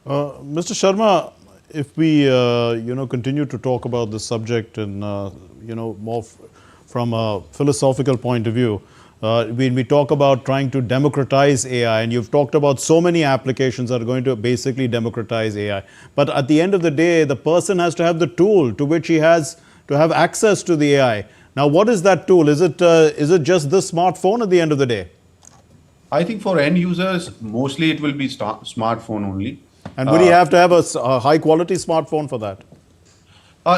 Mr. Sharma, if we continue to talk about this subject and more from a philosophical point of view, when we talk about trying to democratize AI, and you've talked about so many applications that are going to basically democratize AI, but at the end of the day, the person has to have the tool to which he has to have access to the AI. Now, what is that tool? Is it just the smartphone at the end of the day? I think for end users, mostly it will be smartphone only. And would he have to have a high quality smartphone for that?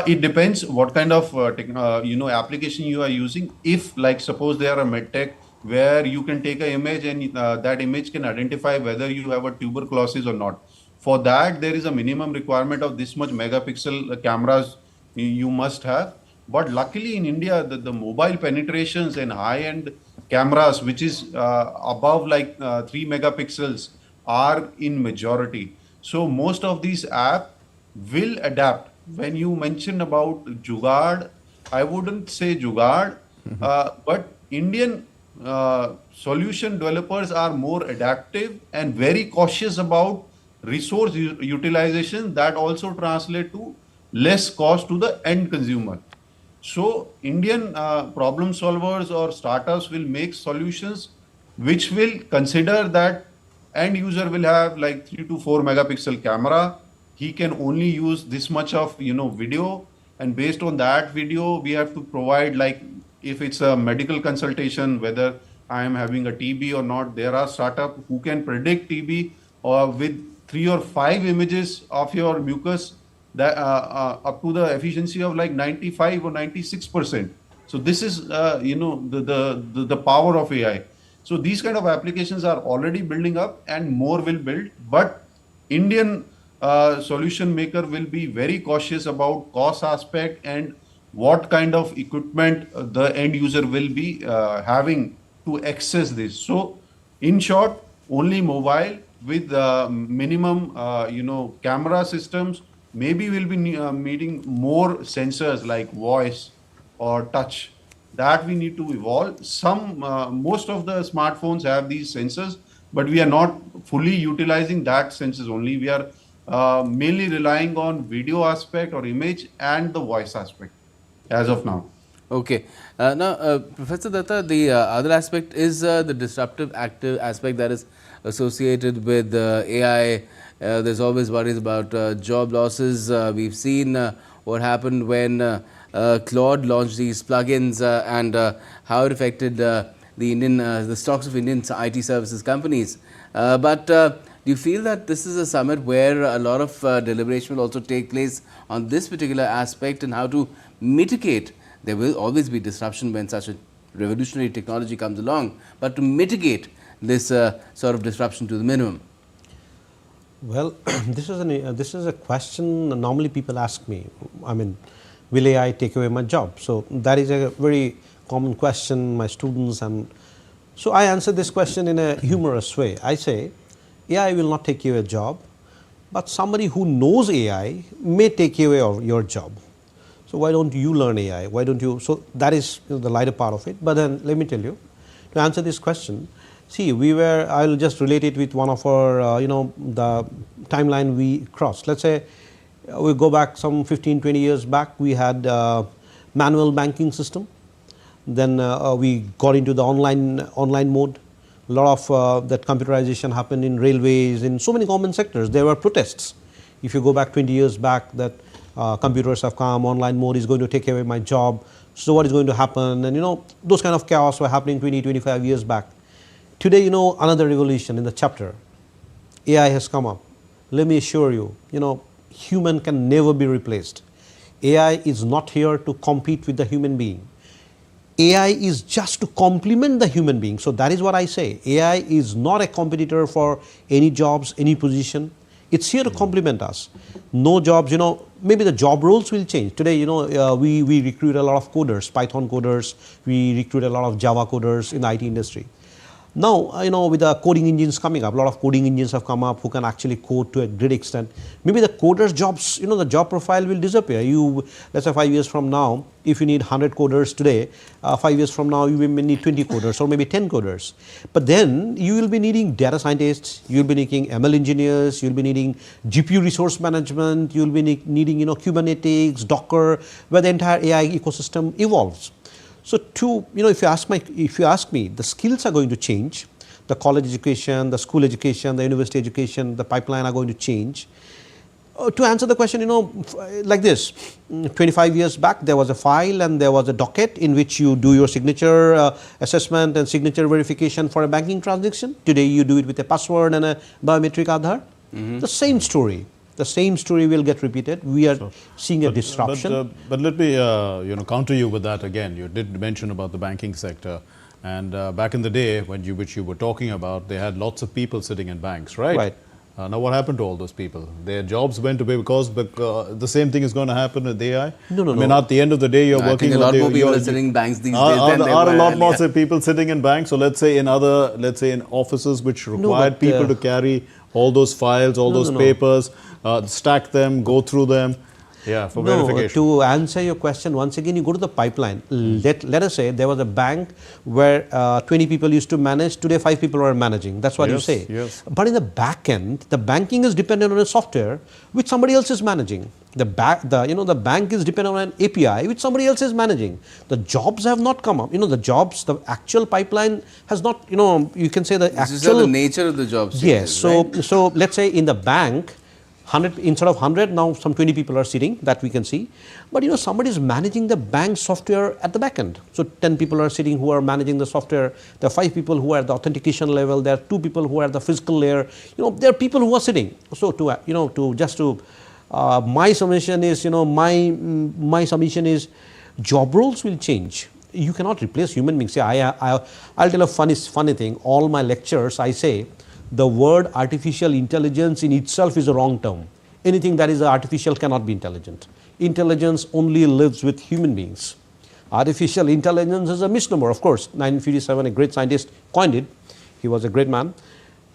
It depends what kind of application you are using. If, like, suppose they are a medtech where you can take an image and that image can identify whether you have a tuberculosis or not. For that, there is a minimum requirement of this much megapixel cameras you must have. But luckily in India, the mobile penetrations and high-end cameras, which is above like 3 megapixels, are in majority. So most of these apps will adapt. When you mentioned about Jugaad, I wouldn't say Jugaad, but Indian solution developers are more adaptive and very cautious about resource utilization. That also translate to less cost to the end consumer. So Indian problem solvers or startups will make solutions which will consider that end user will have like 3 to 4 megapixel camera. He can only use this much of video, and based on that video we have to provide, like, if it's a medical consultation, whether I am having a TB or not. There are startups who can predict TB with 3 or 5 images of your mucus, that up to the efficiency of like 95 or 96%. So this is the power of AI. So these kind of applications are already building up and more will build, but Indian solution maker will be very cautious about cost aspect and what kind of equipment the end user will be having to access this. So in short, only mobile with minimum camera systems. Maybe we'll be needing more sensors like voice or touch. That we need to evolve. Most of the smartphones have these sensors, but we are not fully utilizing that sensors only. We are mainly relying on video aspect or image and the voice aspect as of now. Okay. Now, Professor Datta, the other aspect is the disruptive active aspect that is associated with AI. There's always worries about job losses. We've seen what happened when Claude launched these plugins and how it affected the stocks of Indian IT services companies. But do you feel that this is a summit where a lot of deliberation will also take place on this particular aspect and how to mitigate? There will always be disruption when such a revolutionary technology comes along, but to mitigate this sort of disruption to the minimum. Well, this is a question normally people ask me. I mean, will AI take away my job? So that is a very common question my students, and so I answer this question in a humorous way. I say AI will not take away a job, but somebody who knows AI may take away your job. So why don't you learn AI? Why don't you? So that is the lighter part of it. But then let me tell you, to answer this question, see, I'll just relate it with one of our, the timeline we crossed. Let's say we go back some 15, 20 years back, we had manual banking system. Then we got into the online mode. A lot of that computerization happened in railways, in so many government sectors. There were protests. If you go back 20 years back, that computers have come, online mode is going to take away my job. So what is going to happen? And those kind of chaos were happening 20, 25 years back. Today, another revolution in the chapter. AI has come up. Let me assure you, human can never be replaced. AI is not here to compete with the human being. AI is just to complement the human being. So that is what I say. AI is not a competitor for any jobs, any position. It's here to complement us. No jobs, maybe the job roles will change. Today, we recruit a lot of coders, Python coders. We recruit a lot of Java coders in the IT industry. Now, with the coding engines coming up, a lot of coding engines have come up who can actually code to a great extent. Maybe the coder's jobs, the job profile will disappear. Let's say 5 years from now, if you need 100 coders today, 5 years from now, you may need 20 coders or maybe 10 coders. But then you will be needing data scientists, you will be needing ML engineers, you will be needing GPU resource management, you will be needing, Kubernetes, Docker, where the entire AI ecosystem evolves. So, if you ask me, the skills are going to change. The college education, the school education, the university education, the pipeline are going to change. To answer the question, like this, 25 years back, there was a file and there was a docket in which you do your signature assessment and signature verification for a banking transaction. Today, you do it with a password and a biometric Aadhaar. The same story. The same story will get repeated. We are seeing a disruption. But let me counter you with that again. You did mention about the banking sector, and back in the day which you were talking about, they had lots of people sitting in banks, right? Right. Now what happened to all those people? Their jobs went away because the same thing is going to happen with AI. No. I mean, at the end of the day, you're working. I think a lot more people are sitting in banks these days than there are were a lot more earlier. people sitting in banks. So let's say in offices which required people to carry all those files, all those papers, stack them, go through them, for verification. To answer your question, once again, you go to the pipeline. Let us say there was a bank where 20 people used to manage. Today, 5 people are managing. That's what you say. Yes. But in the back end, the banking is dependent on a software which somebody else is managing. The bank is dependent on an API which somebody else is managing. The jobs have not come up. The actual pipeline has not. You can say This is the nature of the job. Yes. Right? So let's say in the bank, 100 instead of 100, now some 20 people are sitting, that we can see. But somebody is managing the bank software at the back end. So 10 people are sitting who are managing the software. There are 5 people who are at the authentication level. There are 2 people who are at the physical layer. There are people who are sitting. So my submission is, my submission is, job roles will change. You cannot replace human beings. I'll tell a funny thing. All my lectures, I say, the word artificial intelligence in itself is a wrong term. Anything that is artificial cannot be intelligent. Intelligence only lives with human beings. Artificial intelligence is a misnomer. Of course, 1957, a great scientist coined it. He was a great man.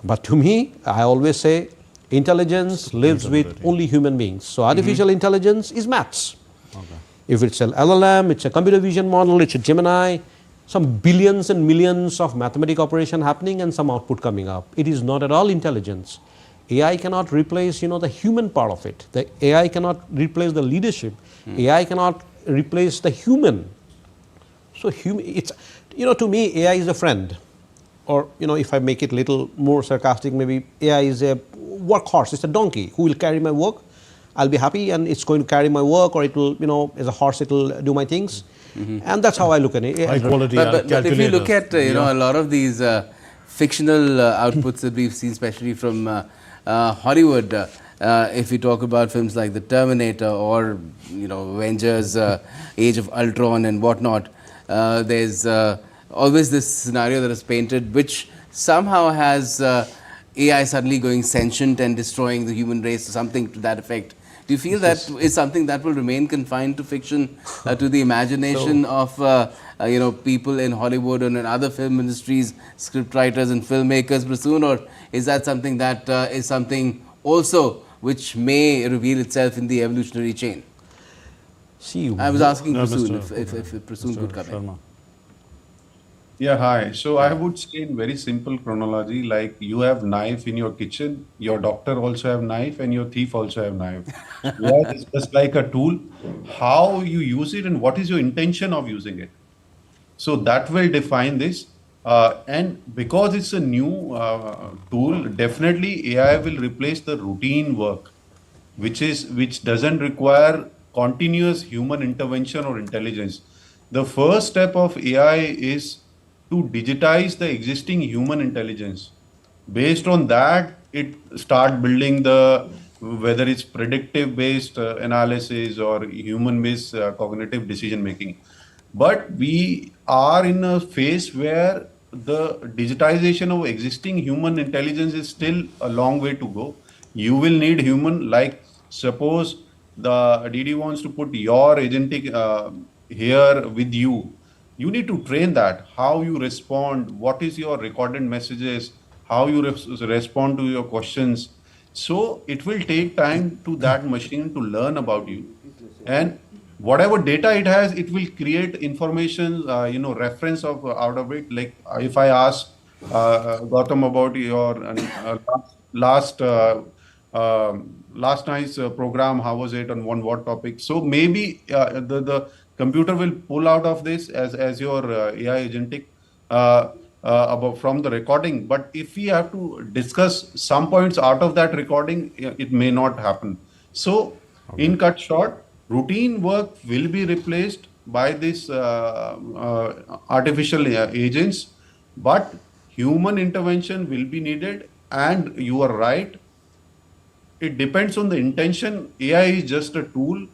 But to me, I always say, intelligence lives with only human beings. So artificial intelligence is maths. Okay. If it's an LLM, it's a computer vision model, it's a Gemini, some billions and millions of mathematical operation happening and some output coming up. It is not at all intelligence. AI cannot replace, the human part of it. The AI cannot replace the leadership. AI cannot replace the human. So to me, AI is a friend. Or, if I make it a little more sarcastic, maybe AI is a workhorse. It's a donkey who will carry my work. I'll be happy and it's going to carry my work, or it will, as a horse, it will do my things. And that's how I look at it. High quality But if you look at calculators. a lot of these fictional outputs that we've seen, especially from Hollywood, if we talk about films like The Terminator or Avengers, Age of Ultron and whatnot, there's always this scenario that is painted, which somehow has AI suddenly going sentient and destroying the human race, or something to that effect. Do you feel that is something that will remain confined to fiction, to the imagination of people in Hollywood and in other film industries, script writers and filmmakers, Prasoon, or is that something that is something also which may reveal itself in the evolutionary chain? See, I was asking Prasoon Mr. if Prasoon could come in. Sharma. Yeah, hi. So I would say in very simple chronology, like you have knife in your kitchen, your doctor also have knife, and your thief also have knife. Yeah, it's just like a tool. How you use it and what is your intention of using it. So that will define this. And because it's a new tool, definitely AI will replace the routine work, which doesn't require continuous human intervention or intelligence. The first step of AI is to digitize the existing human intelligence. Based on that, it start building whether it's predictive based analysis or human based cognitive decision making. But we are in a phase where the digitization of existing human intelligence is still a long way to go. You will need human, like suppose the DD wants to put your agentic here with you. you need to train that, how you respond, what is your recorded messages, how you respond to your questions. So it will take time to that machine to learn about you. And whatever data it has, it will create information, reference of out of it. Like if I ask Gautam about your last night's program, how was it on what topic? So maybe the computer will pull out of this as your AI agentic uh, about from the recording. But if we have to discuss some points out of that recording, it may not happen. So in cut short, routine work will be replaced by this artificial agents, but human intervention will be needed. And you are right, it depends on the intention. AI is just a tool.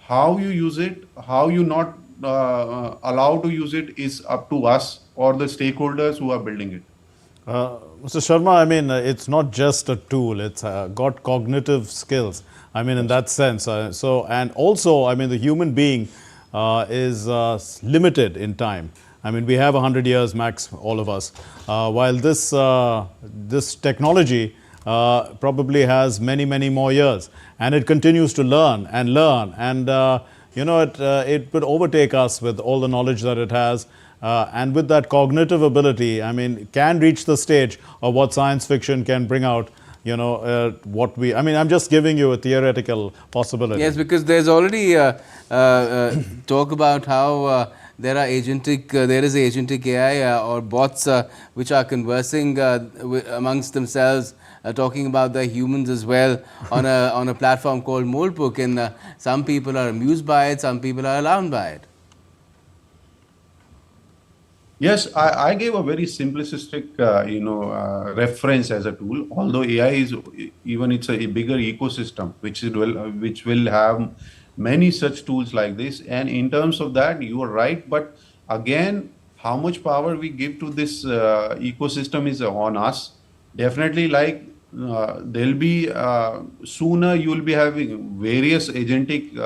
How you use it, how you not allow to use it is up to us or the stakeholders who are building it. Mr. Sharma, I mean, it's not just a tool, it's got cognitive skills. I mean, in that sense. And also, I mean, the human being is limited in time. I mean, we have 100 years max, all of us. While this technology probably has many, many more years. And it continues to learn. And, it would overtake us with all the knowledge that it has. And with that cognitive ability, I mean, can reach the stage of what science fiction can bring out. I mean, I'm just giving you a theoretical possibility. Yes, because there's already talk about how there is agentic AI or bots which are conversing amongst themselves, talking about the humans as well on a platform called Molebook, and some people are amused by it, some people are alarmed by it. Yes, I gave a very simplistic, reference as a tool. Although AI is it's a bigger ecosystem, which will have many such tools like this. And in terms of that, you are right. But again, how much power we give to this ecosystem is on us. Definitely, there'll be sooner you will be having various agentic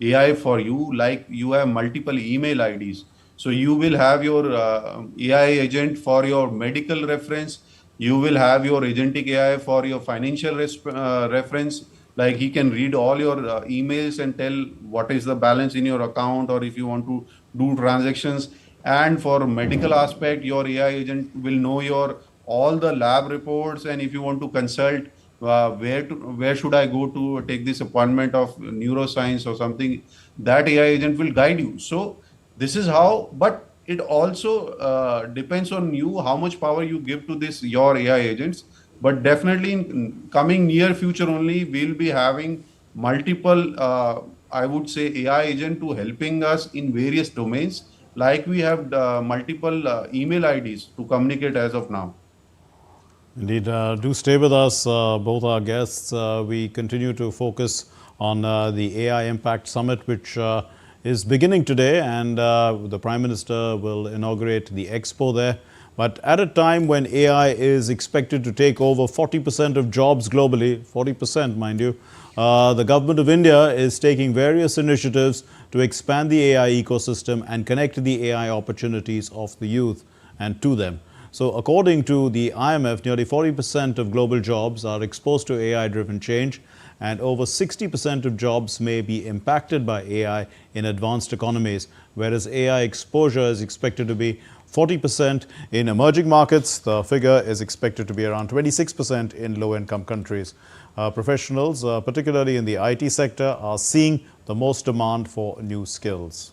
AI for you. Like you have multiple email IDs. So you will have your AI agent for your medical reference. You will have your agentic AI for your financial reference. Like he can read all your emails and tell what is the balance in your account, or if you want to do transactions. And for medical aspect, your AI agent will know your all the lab reports. And if you want to consult, where should I go to take this appointment of neuroscience or something, that AI agent will guide you. So this is how, but it also depends on you how much power you give to this your AI agents. But definitely in coming near future only, we'll be having multiple, I would say, AI agent to helping us in various domains. Like we have multiple email IDs to communicate as of now. Indeed. Do stay with us, both our guests. We continue to focus on the AI Impact Summit, which is beginning today, and the Prime Minister will inaugurate the expo there. But at a time when AI is expected to take over 40% of jobs globally, 40% mind you, the Government of India is taking various initiatives to expand the AI ecosystem and connect the AI opportunities of the youth and to them. So according to the IMF, nearly 40% of global jobs are exposed to AI-driven change, and over 60% of jobs may be impacted by AI in advanced economies, whereas AI exposure is expected to be 40% in emerging markets. The figure is expected to be around 26% in low-income countries. Professionals, particularly in the IT sector, are seeing the most demand for new skills.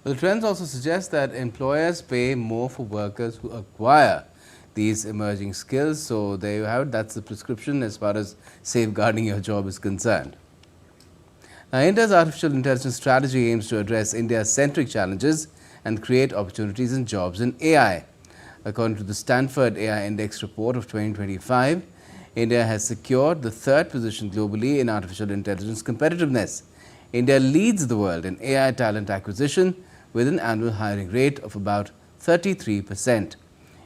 Well, the trends also suggest that employers pay more for workers who acquire these emerging skills. So there you have it. That's the prescription as far as safeguarding your job is concerned. Now, India's artificial intelligence strategy aims to address India's centric challenges and create opportunities and jobs in AI. According to the Stanford AI Index report of 2025, India has secured the third position globally in artificial intelligence competitiveness. India leads the world in AI talent acquisition with an annual hiring rate of about 33%.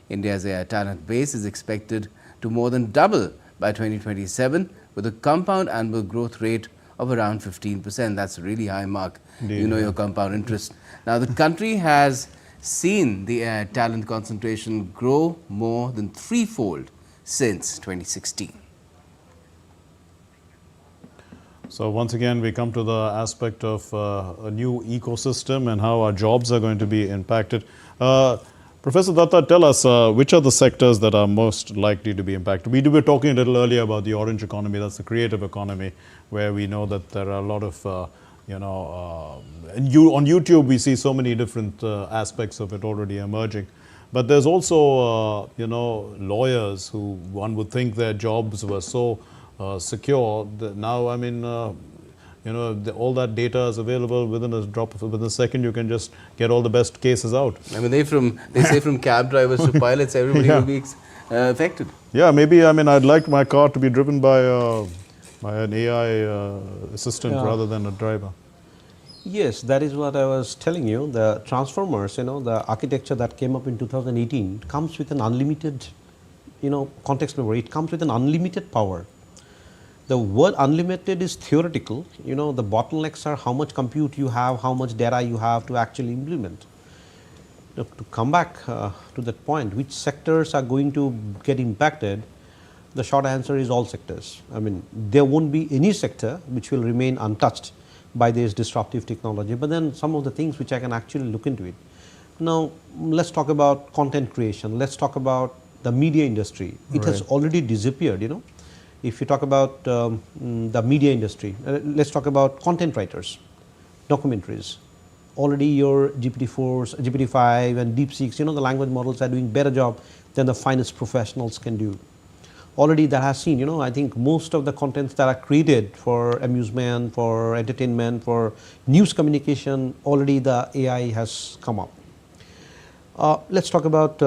India's AI talent base is expected to more than double by 2027 with a compound annual growth rate of around 15%. That's a really high mark. Indeed, you know, your compound interest. Now, the country has seen the AI talent concentration grow more than threefold since 2016. So once again, we come to the aspect of a new ecosystem and how our jobs are going to be impacted. Professor Datta, tell us which are the sectors that are most likely to be impacted. We were talking a little earlier about the orange economy, that's the creative economy, where we know that there are a lot of, on YouTube we see so many different aspects of it already emerging. But there's also, lawyers who one would think their jobs were so secure. Now, I mean, all that data is available within a second. You can just get all the best cases out. I mean, they say from cab drivers to pilots, everybody will be affected. Yeah, maybe. I mean, I'd like my car to be driven by an AI assistant rather than a driver. Yes, that is what I was telling you. The transformers, the architecture that came up in 2018 comes with an unlimited, context memory. It comes with an unlimited power. The word unlimited is theoretical. The bottlenecks are how much compute you have, how much data you have to actually implement. To come back to that point, which sectors are going to get impacted? The short answer is all sectors. I mean, there won't be any sector which will remain untouched by this disruptive technology. But then some of the things which I can actually look into it. Now, let's talk about content creation. Let's talk about the media industry. It has already disappeared, If you talk about the media industry, let's talk about content writers, documentaries. Already your GPT-4s, GPT-5 and DeepSeeks, the language models are doing better job than the finest professionals can do. Already that has seen, I think most of the contents that are created for amusement, for entertainment, for news communication, already the AI has come up. Let's talk about,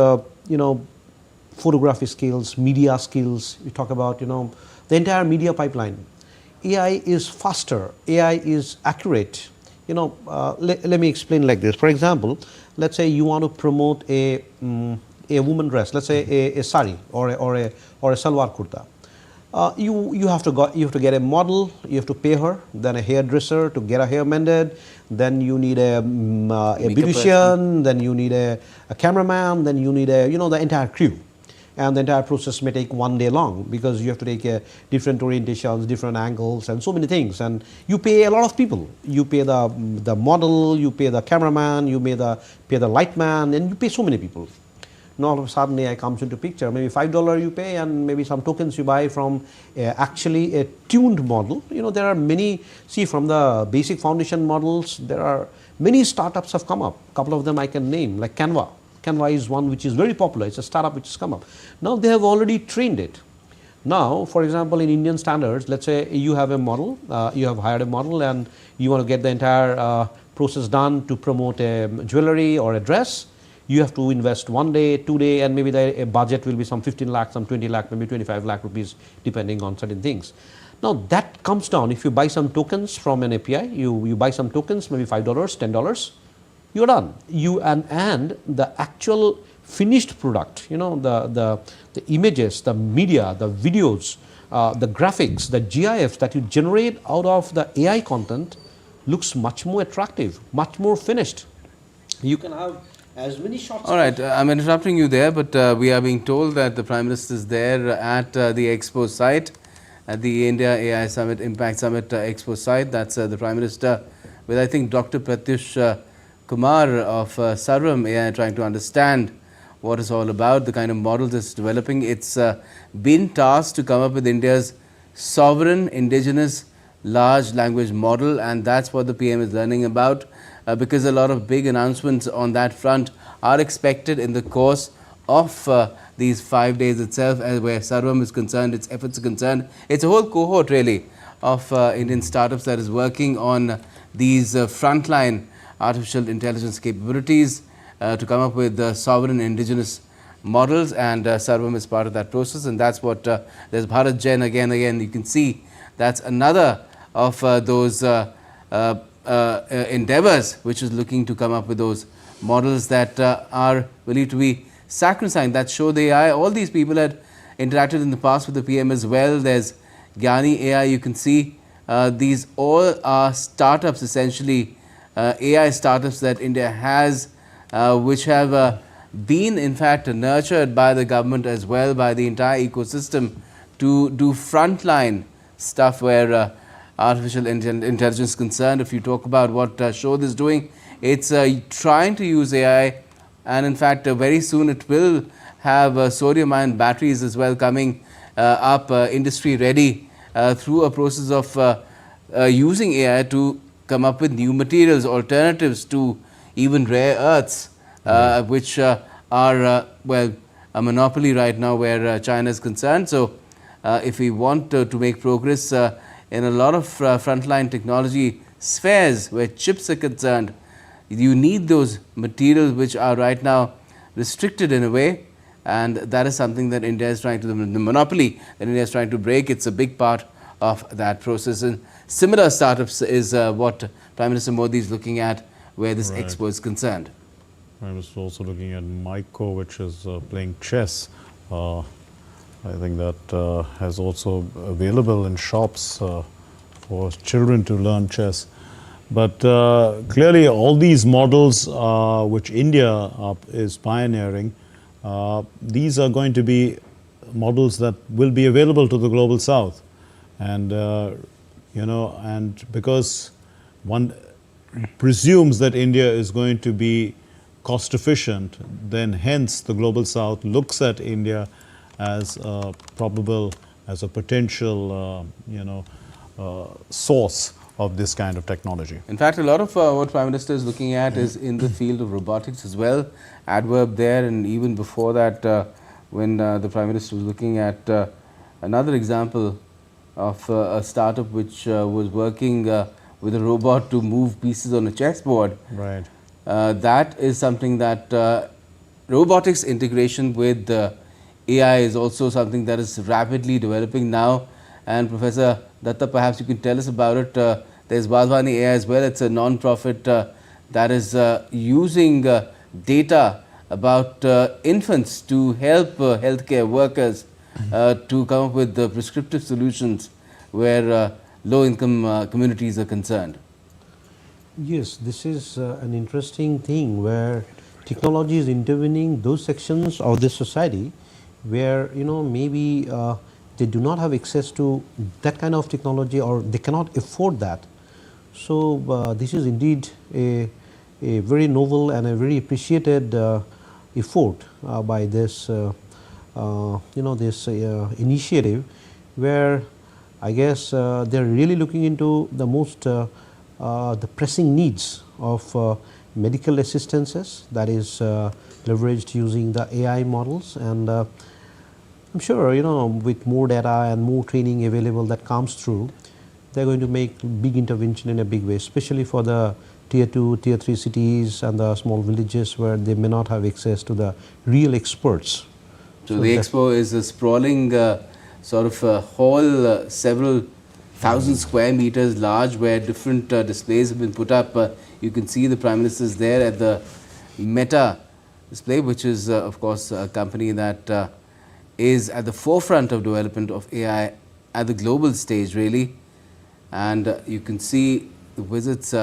photography skills, media skills. We talk about, the entire media pipeline. AI is faster, AI is accurate. Let me explain like this. For example, let's say you want to promote a woman dress, let's say a sari or a salwar kurta. You have to get a model, you have to pay her, then a hairdresser to get a hair mended, then you need a beautician, then you need a cameraman, then you need the entire crew. And the entire process may take one day long because you have to take different orientations, different angles and so many things, and you pay a lot of people. You pay the model, you pay the cameraman, you pay the light man, and you pay so many people. Now all of a sudden AI comes into picture, maybe $5 you pay and maybe some tokens you buy from actually a tuned model. There are many, from the basic foundation models, there are many startups have come up. A couple of them I can name, like Canva. Canva is one which is very popular. It's a startup which has come up. Now they have already trained it. Now, for example, in Indian standards, let's say you have a model, you have hired a model and you want to get the entire process done to promote a jewelry or a dress. You have to invest 1 day, 2 days, and maybe the budget will be some 15 lakh, some 20 lakh, maybe 25 lakh rupees, depending on certain things. Now that comes down. If you buy some tokens from an API, you buy some tokens, maybe $5, $10, you're done. And the actual finished product, the images, the media, the videos, the graphics, the GIFs that you generate out of the AI content looks much more attractive, much more finished. You can have as many shots. All right, I'm interrupting you there, but we are being told that the Prime Minister is there at the Expo site, at the India AI Summit, Impact Summit Expo site. That's the Prime Minister with, I think, Dr. Pratyush Kumar of Sarvam AI, trying to understand what it's all about, the kind of models it's developing. It's been tasked to come up with India's sovereign indigenous large language model, and that's what the PM is learning about, because a lot of big announcements on that front are expected in the course of these 5 days itself, where Sarvam is concerned, its efforts are concerned. It's a whole cohort really of Indian startups that is working on these frontline artificial intelligence capabilities to come up with sovereign indigenous models, and Sarvam is part of that process, and that's what there's Bharat Gen again, you can see that's another of those endeavors which is looking to come up with those models that are believed to be sacrosanct, that show the AI. All these people had interacted in the past with the PM as well. There's Gyani AI, you can see these all are startups, essentially AI startups that India has which have been in fact nurtured by the government as well, by the entire ecosystem, to do frontline stuff where artificial intelligence is concerned. If you talk about what Shodh is doing, it's trying to use AI, and in fact very soon it will have sodium-ion batteries as well coming up, industry ready, through a process of using AI to come up with new materials, alternatives to even rare earths, which are, well, a monopoly right now where China is concerned. So if we want to make progress in a lot of frontline technology spheres where chips are concerned, you need those materials which are right now restricted in a way, and that is something that India is trying to, the monopoly that India is trying to break. It's a big part of that process, and similar startups is what Prime Minister Modi is looking at where this expo is concerned. I was also looking at Myco, which is playing chess. I think that has also available in shops for children to learn chess. But clearly all these models which India is pioneering, these are going to be models that will be available to the global south. And you know, and because one presumes that India is going to be cost efficient, then hence the global south looks at India as probable, as a potential you know, source of this kind of technology. In fact, a lot of what Prime Minister is looking at is in the field of robotics as well. Adverb there, and even before that, when the Prime Minister was looking at another example of a startup which was working with a robot to move pieces on a chessboard. Right. That is something that robotics integration with AI is also something that is rapidly developing now. And Professor Datta, perhaps you can tell us about it. There's Balvani AI as well. It's a non-profit that is using data about infants to help healthcare workers to come up with prescriptive solutions where low-income communities are concerned. Yes, this is an interesting thing where technology is intervening those sections of the society where, you know, maybe they do not have access to that kind of technology, or they cannot afford that. So this is indeed a very novel and a very appreciated effort by this you know, this initiative, where I guess they're really looking into the most the pressing needs of medical assistances, that is leveraged using the AI models. And I'm sure, you know, with more data and more training available that comes through, they're going to make big intervention in a big way, especially for the tier 2, tier 3 cities and the small villages where they may not have access to the real experts. So the expo is a sprawling sort of a hall, several thousand square meters large, where different displays have been put up. You can see the Prime Minister is there at the Meta display, which is of course a company that is at the forefront of development of AI at the global stage, really. And you can see the visits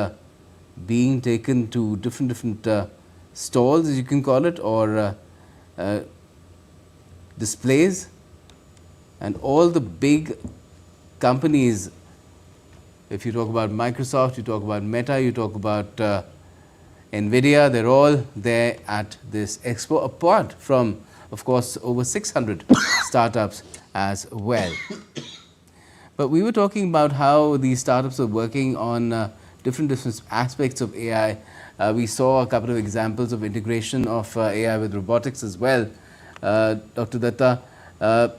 being taken to different stalls, as you can call it, or displays, and all the big companies. If you talk about Microsoft, you talk about Meta, you talk about NVIDIA, they're all there at this expo, apart from, of course, over 600 startups as well. But we were talking about how these startups are working on different aspects of AI. We saw a couple of examples of integration of AI with robotics as well. Dr. Datta,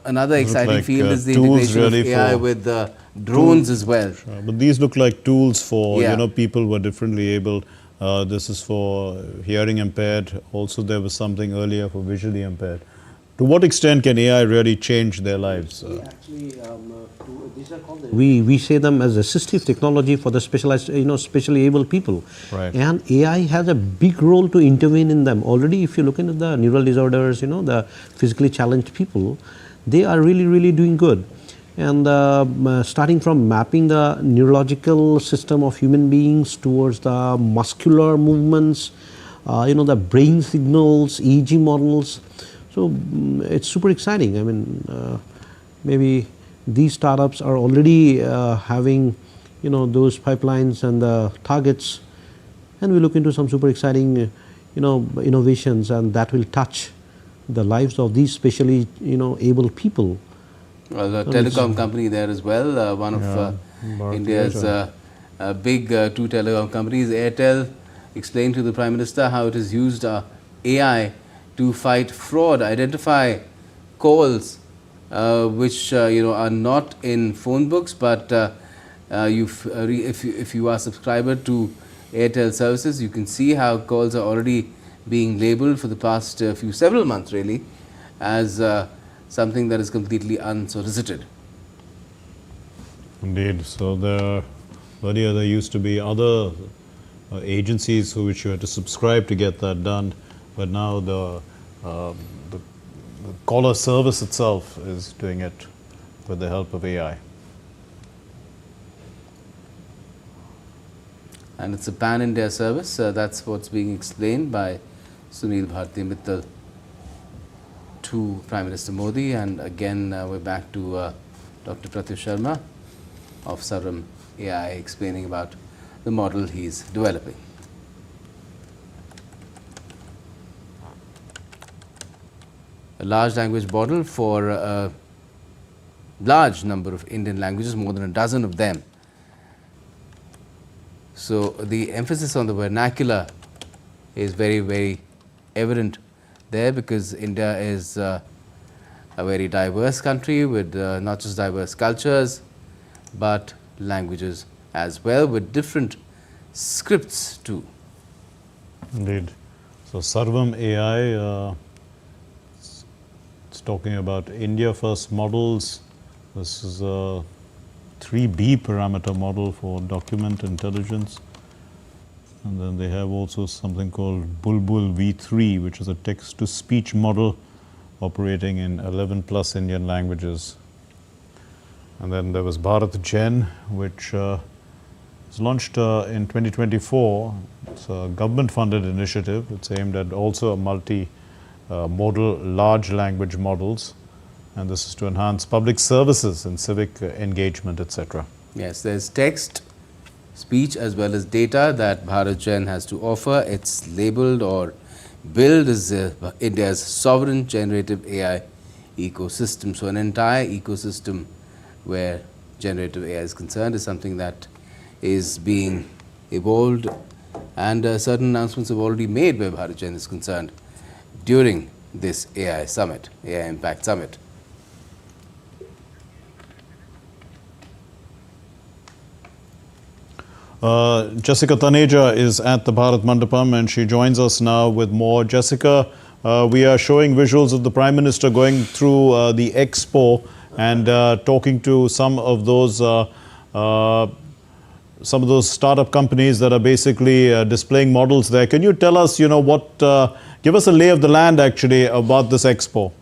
another exciting like, field is the tools integration really of AI with drones as well. Sure. But these look like tools for, Yeah. you know, people who are differently able. This is for hearing impaired. Also, there was something earlier for visually impaired. To what extent can AI really change their lives? Actually, these are called we say them as assistive technology for the specialized, you know, specially able people. Right. And AI has a big role to intervene in them. Already, if you look into the neural disorders, you know, the physically challenged people, they are really doing good. And starting from mapping the neurological system of human beings towards the muscular movements, the brain signals, EEG models. So it's super exciting. I mean, maybe these startups are already having, those pipelines and the targets, and we look into some super exciting, innovations, and that will touch the lives of these specially, able people. Well, the telecom company there as well, one of Bharti India's big two telecom companies, Airtel, explained to the Prime Minister how it has used AI to fight fraud, identify calls which are not in phone books, but if you are subscriber to Airtel services, you can see how calls are already being labelled for the past several months really as something that is completely unsolicited. Indeed. So earlier there used to be other agencies for which you had to subscribe to get that done, but now the caller service itself is doing it with the help of AI. And it's a pan-India service. That's what's being explained by Sunil Bharti Mittal to Prime Minister Modi. And again, we're back to Dr. Pratyush Sharma of Sarvam AI explaining about the model he's developing. A large language model for a large number of Indian languages, more than a dozen of them. So the emphasis on the vernacular is very, very evident there, because India is a very diverse country with not just diverse cultures, but languages as well, with different scripts too. Indeed. So Sarvam AI, it's talking about India first models. This is a 3B parameter model for document intelligence. And then they have also something called Bulbul V3, which is a text-to-speech model operating in 11 plus Indian languages. And then there was Bharat Gen, which was launched in 2024. It's a government-funded initiative. It's aimed at also a multi-modal large language models. And this is to enhance public services and civic engagement, etc. Yes, there's text, speech as well as data that Bharat Gen has to offer. It's labeled or billed as India's sovereign generative AI ecosystem. So an entire ecosystem where generative AI is concerned is something that is being evolved, and certain announcements have already made where Bharat Gen is concerned during this AI summit, AI Impact Summit. Jessica Taneja is at the Bharat Mandapam and she joins us now with more. Jessica, we are showing visuals of the Prime Minister going through the expo and talking to some of those startup companies that are basically displaying models there. Can you tell us, give us a lay of the land actually about this expo?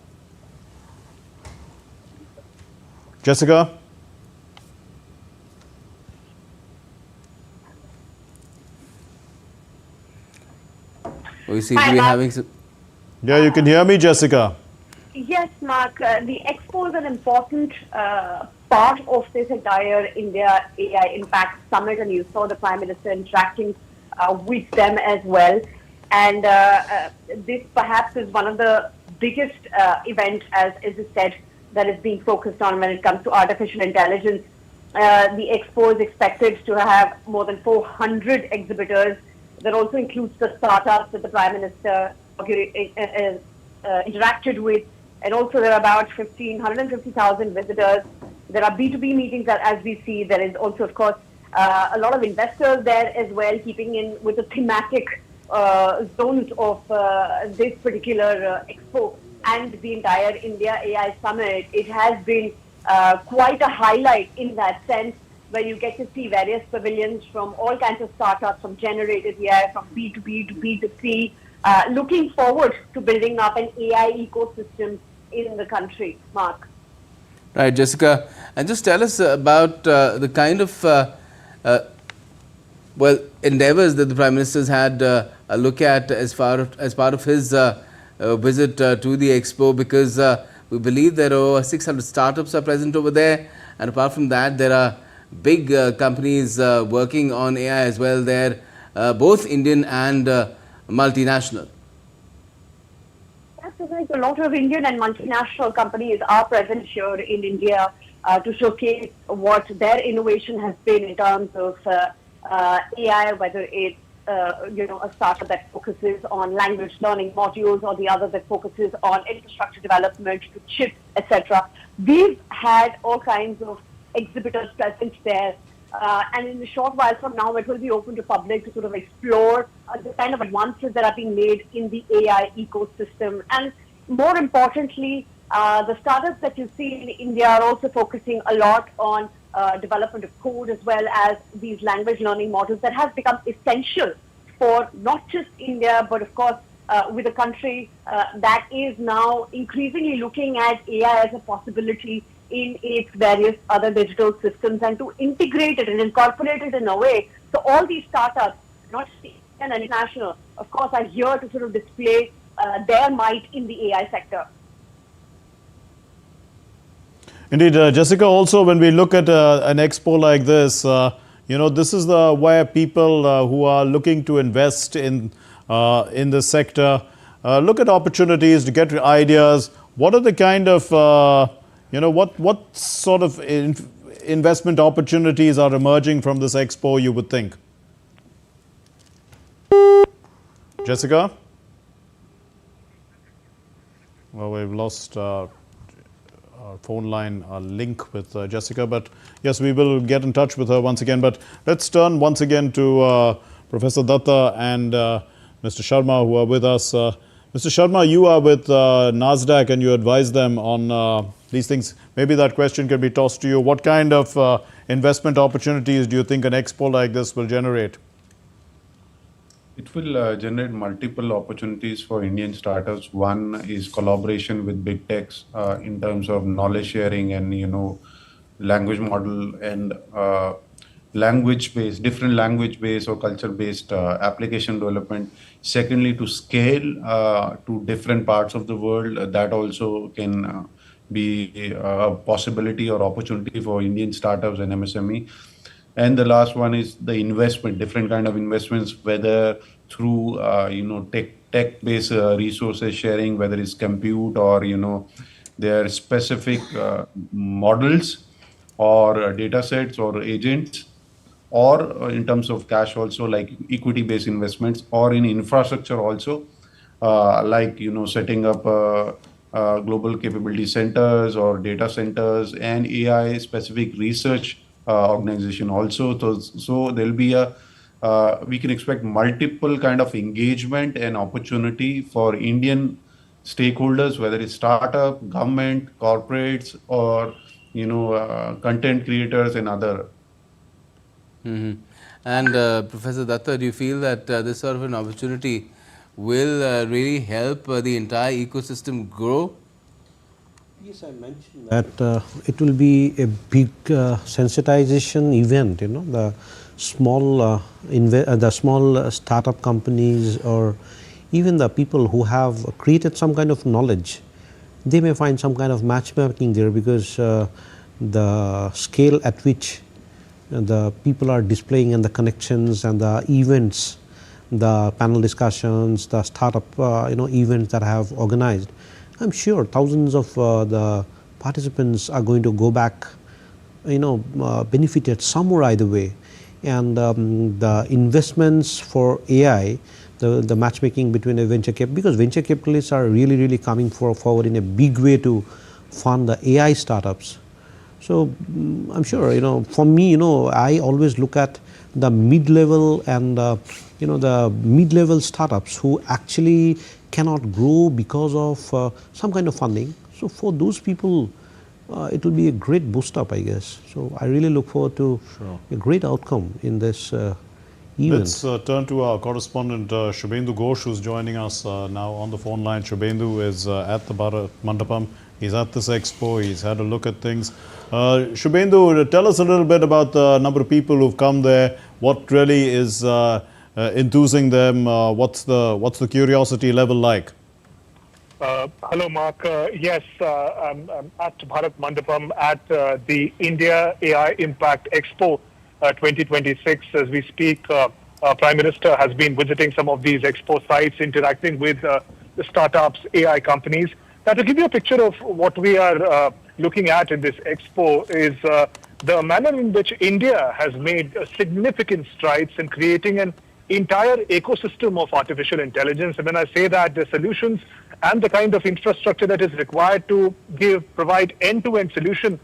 Jessica? We seem to be having some... Yeah, you can hear me, Jessica. Yes, Mark. The expo is an important part of this entire India AI Impact Summit, and you saw the Prime Minister interacting with them as well. And this perhaps is one of the biggest events, as is said, that is being focused on when it comes to artificial intelligence. The expo is expected to have more than 400 exhibitors. That also includes the startups that the Prime Minister interacted with. And also there are about 150,000 visitors. There are B2B meetings that, as we see, there is also, of course, a lot of investors there as well, keeping in with the thematic zones of this particular expo and the entire India AI Summit. It has been quite a highlight in that sense, where you get to see various pavilions from all kinds of startups, from generative AI, from B2B to B2C, looking forward to building up an AI ecosystem in the country. Mark. Right, Jessica. And just tell us about the kind of endeavors that the Prime Minister's had look at as part of his visit to the expo, because we believe there are over 600 startups are present over there, and apart from that there are big companies working on AI as well there, both Indian and multinational. That's correct. A lot of Indian and multinational companies are present here in India to showcase what their innovation has been in terms of AI, whether it's a startup that focuses on language learning modules or the other that focuses on infrastructure development to chips, etc. We've had all kinds of exhibitors present there. And in a short while from now, it will be open to public to sort of explore the kind of advances that are being made in the AI ecosystem. And more importantly, the startups that you see in India are also focusing a lot on development of code, as well as these language learning models that have become essential for not just India, but of course with a country that is now increasingly looking at AI as a possibility in its various other digital systems, and to integrate it and incorporate it in a way. So all these startups, not just Indian and international, of course, are here to sort of display their might in the AI sector. Indeed, Jessica, also when we look at an expo like this, this is where people who are looking to invest in the sector look at opportunities to get ideas. What are the kind of what sort of investment opportunities are emerging from this expo, you would think? Jessica? Well, we've lost our phone line link with Jessica, but yes, we will get in touch with her once again. But let's turn once again to Professor Datta and Mr. Sharma, who are with us. Mr. Sharma, you are with NASDAQ and you advise them on these things. Maybe that question can be tossed to you. What kind of investment opportunities do you think an expo like this will generate? It will generate multiple opportunities for Indian startups. One is collaboration with big techs in terms of knowledge sharing and, language model and different language-based or culture-based application development. Secondly, to scale to different parts of the world, that also can be a possibility or opportunity for Indian startups and MSME. And the last one is the investment, different kind of investments, whether through tech-based resources sharing, whether it's compute or their specific models or data sets or agents, or in terms of cash also, like equity-based investments, or in infrastructure also, like setting up global capability centers or data centers and AI-specific research organization also. So there'll be we can expect multiple kind of engagement and opportunity for Indian stakeholders, whether it's startup, government, corporates, or content creators and other. Mm-hmm. And Professor Datta, do you feel that this sort of an opportunity will really help the entire ecosystem grow? Yes, I mentioned that it will be a big sensitization event. The small startup companies, or even the people who have created some kind of knowledge, they may find some kind of matchmaking there, because the scale at which the people are displaying and the connections and the events, the panel discussions, the startup events that I have organized, I'm sure thousands of the participants are going to go back, benefited some or either way. And the investments for AI, the matchmaking between a venture capital, because venture capitalists are really coming forward in a big way to fund the AI startups. So I'm sure, for me, I always look at the mid-level and the mid-level startups who actually cannot grow because of some kind of funding. So for those people, it will be a great boost up, I guess. So I really look forward to a great outcome in this event. Let's turn to our correspondent Shubhendu Ghosh, who's joining us now on the phone line. Shubhendu is at the Bharat Mandapam. He's at this expo. He's had a look at things. Shubhendu, tell us a little bit about the number of people who've come there. What really is enthusing them? What's the curiosity level like? Hello, Mark. Yes, I'm at Bharat Mandapam at the India AI Impact Expo 2026. As we speak, Prime Minister has been visiting some of these expo sites, interacting with the startups, AI companies. Now, to give you a picture of what we are looking at in this expo is the manner in which India has made significant strides in creating an entire ecosystem of artificial intelligence. And when I say that, the solutions and the kind of infrastructure that is required to provide end-to-end solution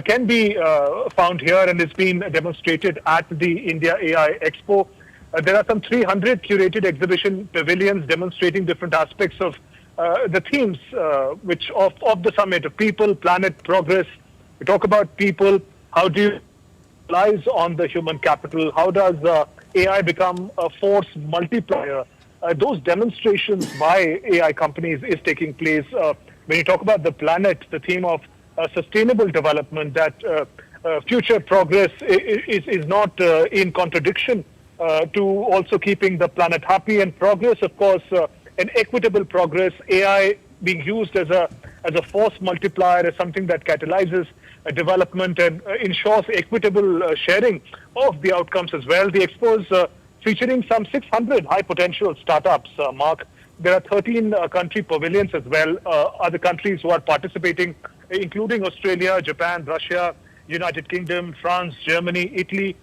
can be found here, and it's been demonstrated at the India AI Expo. There are some 300 curated exhibition pavilions demonstrating different aspects of the themes which of the summit: of people, planet, progress. We talk about people. How do you relies on the human capital? How does AI become a force multiplier? Those demonstrations by AI companies is taking place. When you talk about the planet, the theme of sustainable development, that future progress is not in contradiction to also keeping the planet happy, and progress, of course, an equitable progress. AI being used as a force multiplier, as something that catalyzes development and ensures equitable sharing of the outcomes as well. The expo is featuring some 600 high potential startups, Mark. There are 13 country pavilions as well. Other countries who are participating, including Australia, Japan, Russia, United Kingdom, France, Germany, Italy.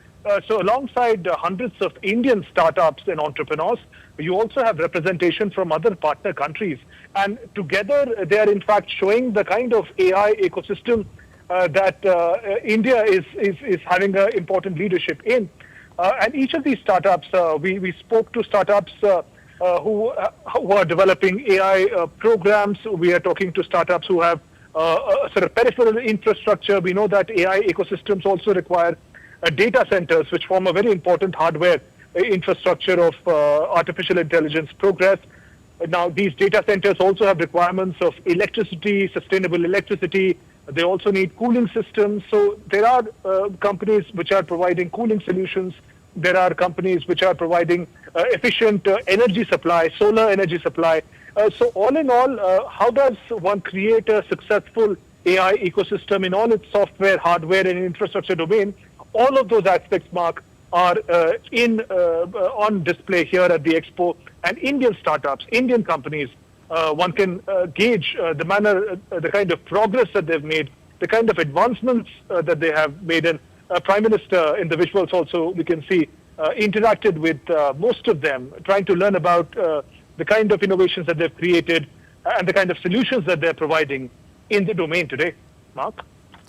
So alongside hundreds of Indian startups and entrepreneurs, you also have representation from other partner countries. And together, they are in fact showing the kind of AI ecosystem that India is having an important leadership in. And each of these startups, we spoke to startups who are developing AI programs. We are talking to startups who have sort of peripheral infrastructure. We know that AI ecosystems also require data centers, which form a very important hardware infrastructure of artificial intelligence progress. Now, these data centers also have requirements of electricity, sustainable electricity. They also need cooling systems. So there are companies which are providing cooling solutions. There are companies which are providing efficient energy supply, solar energy supply. So all in all, how does one create a successful AI ecosystem in all its software, hardware, and infrastructure domain? All of those aspects, Mark, are on display here at the expo. And Indian startups, Indian companies, one can gauge the manner, the kind of progress that they've made, the kind of advancements that they have made. And Prime Minister, in the visuals also, we can see, interacted with most of them, trying to learn about the kind of innovations that they've created and the kind of solutions that they're providing in the domain today. Mark?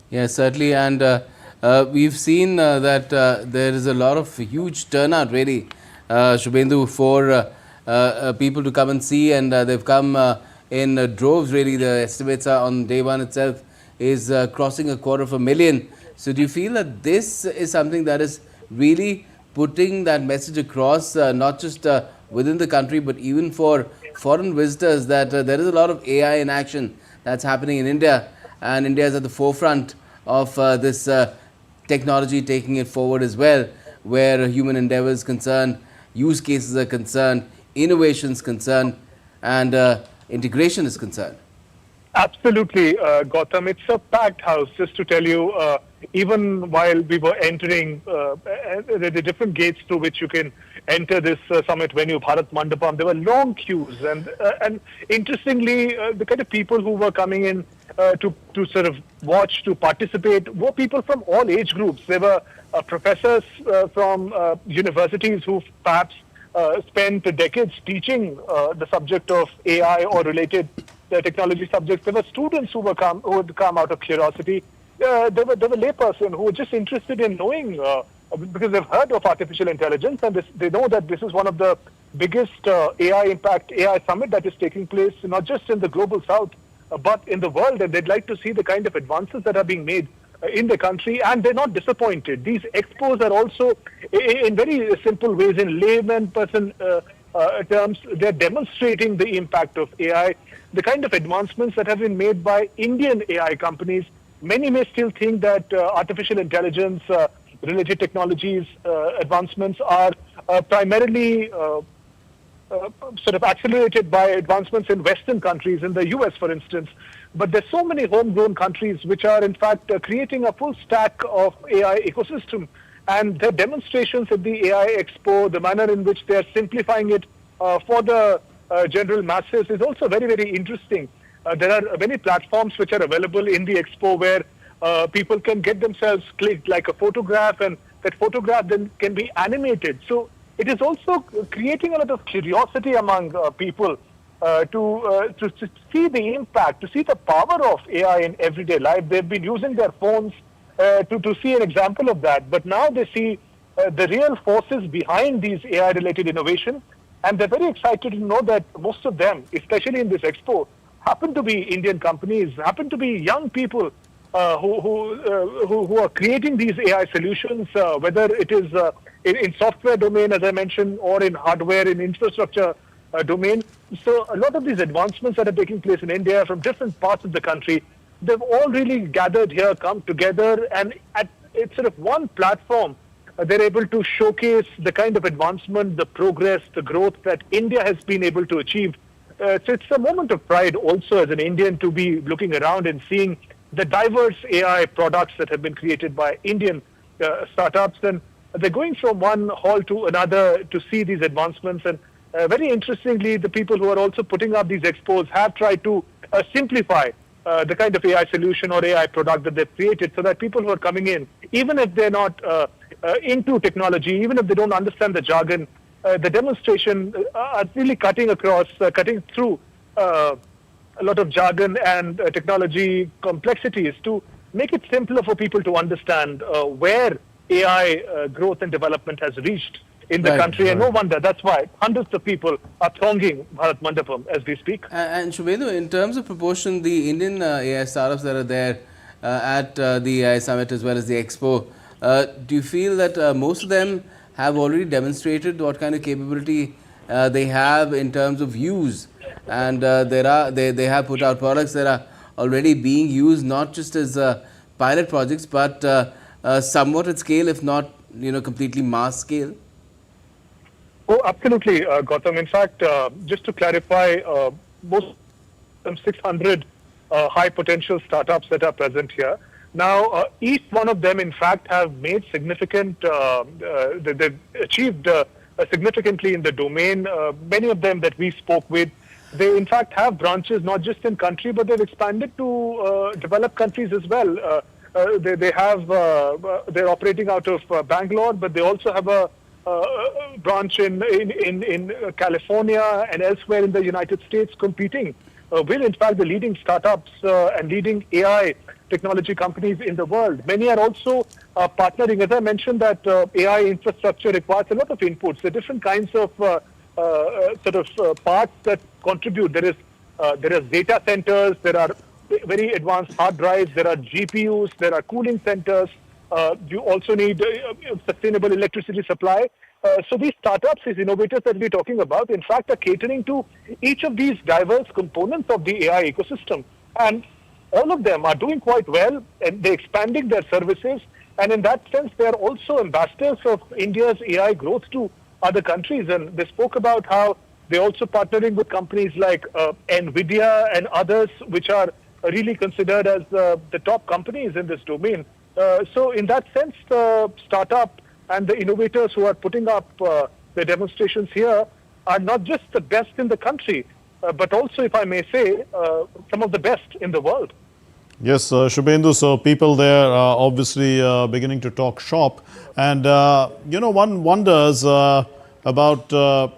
Yes, certainly. And we've seen that there is a lot of huge turnout, really, Shubhendu, for people to come and see, and they've come in droves, really. The estimates are on day one itself is crossing 250,000. So do you feel that this is something that is really putting that message across, not just within the country, but even for foreign visitors, that there is a lot of AI in action that's happening in India, and India is at the forefront of this technology, taking it forward as well, where human endeavor is concerned, use cases are concerned, innovation is concerned, and integration is concerned? Absolutely, Gautam. It's a packed house, just to tell you. Even while we were entering the different gates through which you can enter this summit venue, Bharat Mandapam, there were long queues. And interestingly, the kind of people who were coming in to sort of watch, to participate, were people from all age groups. There were professors from universities who perhaps spent decades teaching the subject of AI or related technology subjects. There were students who would come out of curiosity. There were layperson who were just interested in knowing, because they've heard of artificial intelligence, and they know that this is one of the biggest AI impact AI summit that is taking place, not just in the global south, but in the world. And they'd like to see the kind of advances that are being made in the country, and they're not disappointed. These expos are also, in very simple ways, in layman person terms, they're demonstrating the impact of AI, the kind of advancements that have been made by Indian AI companies. Many may still think that artificial intelligence related technologies advancements are primarily sort of accelerated by advancements in Western countries, in the US, for instance. But there's so many homegrown countries which are, in fact, creating a full stack of AI ecosystem. And the demonstrations at the AI Expo, the manner in which they are simplifying it for the general masses is also very, very interesting. There are many platforms which are available in the Expo where people can get themselves clicked like a photograph, and that photograph then can be animated. So it is also creating a lot of curiosity among people to see the impact, to see the power of AI in everyday life. They've been using their phones to see an example of that, but now they see the real forces behind these AI-related innovation, and they're very excited to know that most of them, especially in this expo, happen to be Indian companies, happen to be young people who are creating these AI solutions, whether it is in software domain, as I mentioned, or in hardware, in infrastructure domain. So a lot of these advancements that are taking place in India from different parts of the country, they've all really gathered here, come together, and it's sort of one platform. They're able to showcase the kind of advancement, the progress, the growth that India has been able to achieve. So it's a moment of pride also as an Indian to be looking around and seeing the diverse AI products that have been created by Indian startups. And they're going from one hall to another to see these advancements. And very interestingly, the people who are also putting up these expos have tried to simplify the kind of AI solution or AI product that they've created, so that people who are coming in, even if they're not into technology, even if they don't understand the jargon, the demonstration are really cutting through a lot of jargon and technology complexities to make it simpler for people to understand where AI growth and development has reached in the country. And no wonder, that's why hundreds of people are thronging Bharat Mandapam as we speak. And Shubhendu, in terms of proportion, the Indian AI startups that are there at the AI Summit as well as the Expo, do you feel that most of them have already demonstrated what kind of capability they have in terms of use, and they have put out products that are already being used not just as pilot projects but somewhat at scale, if not completely mass scale? Oh, absolutely, Gautam. In fact, just to clarify, most 600 high potential startups that are present here. Now, each one of them, in fact, have made significant, they've achieved significantly in the domain. Many of them that we spoke with, they in fact have branches not just in country, but they've expanded to developed countries as well. They're operating out of Bangalore, but they also have a branch in California and elsewhere in the United States, competing with, in fact, the leading startups and leading AI technology companies in the world. Many are also partnering. As I mentioned, that AI infrastructure requires a lot of inputs. There are different kinds of parts that contribute. There is data centers. There are very advanced hard drives. There are GPUs. There are cooling centers. You also need sustainable electricity supply. So these startups, these innovators that we're talking about, in fact, are catering to each of these diverse components of the AI ecosystem. And all of them are doing quite well, and they're expanding their services. And in that sense, they are also ambassadors of India's AI growth to other countries. And they spoke about how they're also partnering with companies like NVIDIA and others, which are really considered as the top companies in this domain. So in that sense, the startup and the innovators who are putting up the demonstrations here are not just the best in the country, but also, if I may say, some of the best in the world. Yes, Shubhendu, so people there are obviously beginning to talk shop. And, one wonders about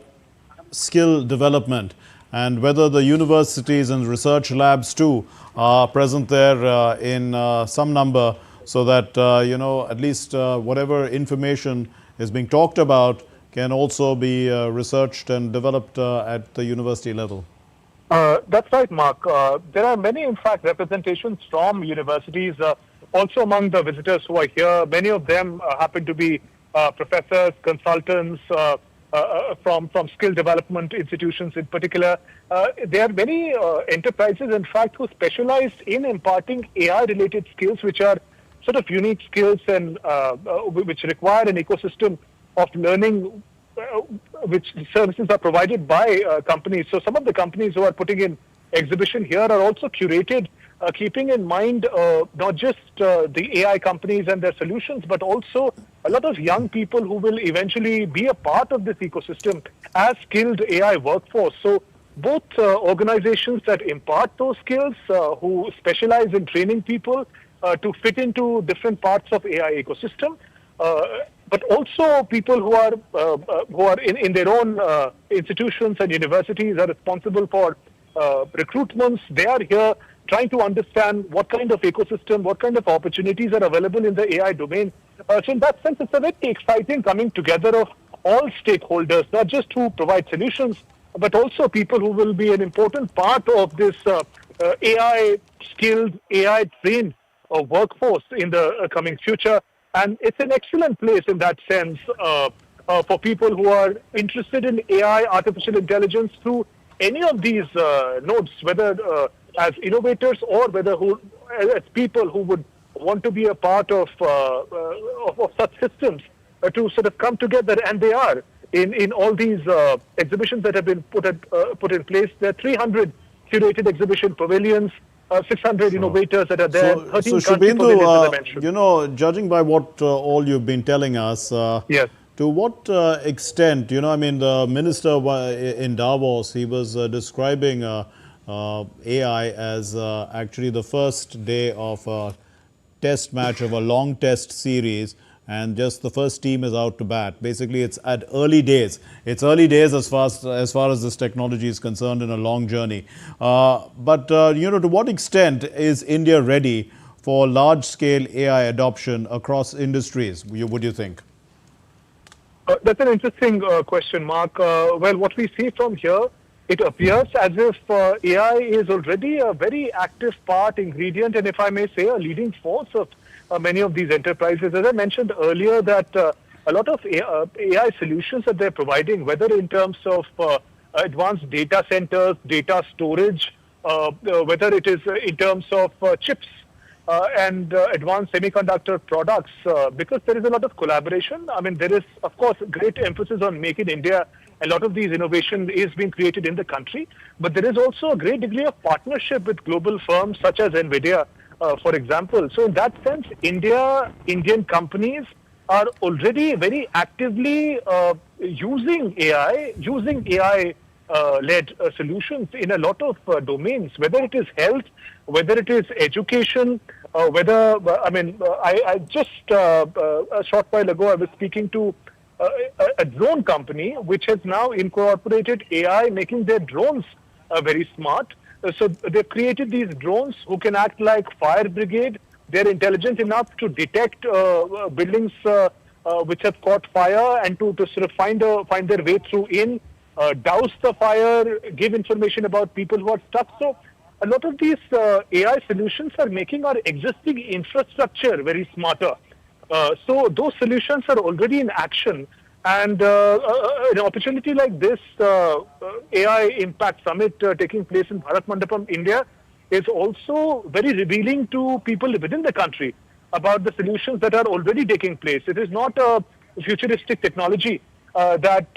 skill development and whether the universities and research labs too are present there in some number, so that, at least whatever information is being talked about can also be researched and developed at the university level. That's right, Mark. There are many, in fact, representations from universities, also among the visitors who are here. Many of them happen to be professors, consultants from skill development institutions in particular. There are many enterprises, in fact, who specialize in imparting AI-related skills, which are sort of unique skills and which require an ecosystem of learning, which services are provided by companies. So some of the companies who are putting in exhibition here are also curated, keeping in mind not just the AI companies and their solutions, but also a lot of young people who will eventually be a part of this ecosystem as skilled AI workforce. So both organizations that impart those skills, who specialize in training people to fit into different parts of AI ecosystem, but also people who are in their own institutions and universities are responsible for recruitments. They are here trying to understand what kind of ecosystem, what kind of opportunities are available in the AI domain. So in that sense, it's a very exciting coming together of all stakeholders, not just who provide solutions, but also people who will be an important part of this AI-skilled, AI-trained workforce in the coming future. And it's an excellent place in that sense for people who are interested in AI, artificial intelligence, through any of these nodes, whether as innovators or whether as people who would want to be a part of such systems to sort of come together, and they are in all these exhibitions that have been put in place. There are 300 curated exhibition pavilions, 600 innovators that are there, 13 country pavilions that I mentioned. You know, judging by what all you've been telling us, Yes. to what extent, you know, I mean, the minister in Davos, he was describing AI as actually the first day of a test match of a long test series, and just the first team is out to bat. Basically, it's at early days. It's early days as far as this technology is concerned in a long journey. But you know, to what extent is India ready for large-scale AI adoption across industries, would you think? That's an interesting question, Mark. Well, what we see from here, it appears as if AI is already a very active ingredient, and if I may say, a leading force of many of these enterprises. As I mentioned earlier, that a lot of AI solutions that they're providing, whether in terms of advanced data centers, data storage, whether it is in terms of chips, and advanced semiconductor products, because there is a lot of collaboration. I mean, there is, of course, great emphasis on Make in India. A lot of these innovation is being created in the country, but there is also a great degree of partnership with global firms such as NVIDIA, for example. So in that sense, Indian companies are already very actively using AI-led solutions in a lot of domains, whether it is health, whether it is education, I just a short while ago I was speaking to a drone company which has now incorporated AI, making their drones very smart. So they've created these drones who can act like fire brigade. They're intelligent enough to detect buildings which have caught fire and to sort of find their way through douse the fire, give information about people who are stuck. So a lot of these AI solutions are making our existing infrastructure very smarter. So those solutions are already in action. And an opportunity like this AI Impact Summit taking place in Bharat Mandapam, India, is also very revealing to people within the country about the solutions that are already taking place. It is not a futuristic technology that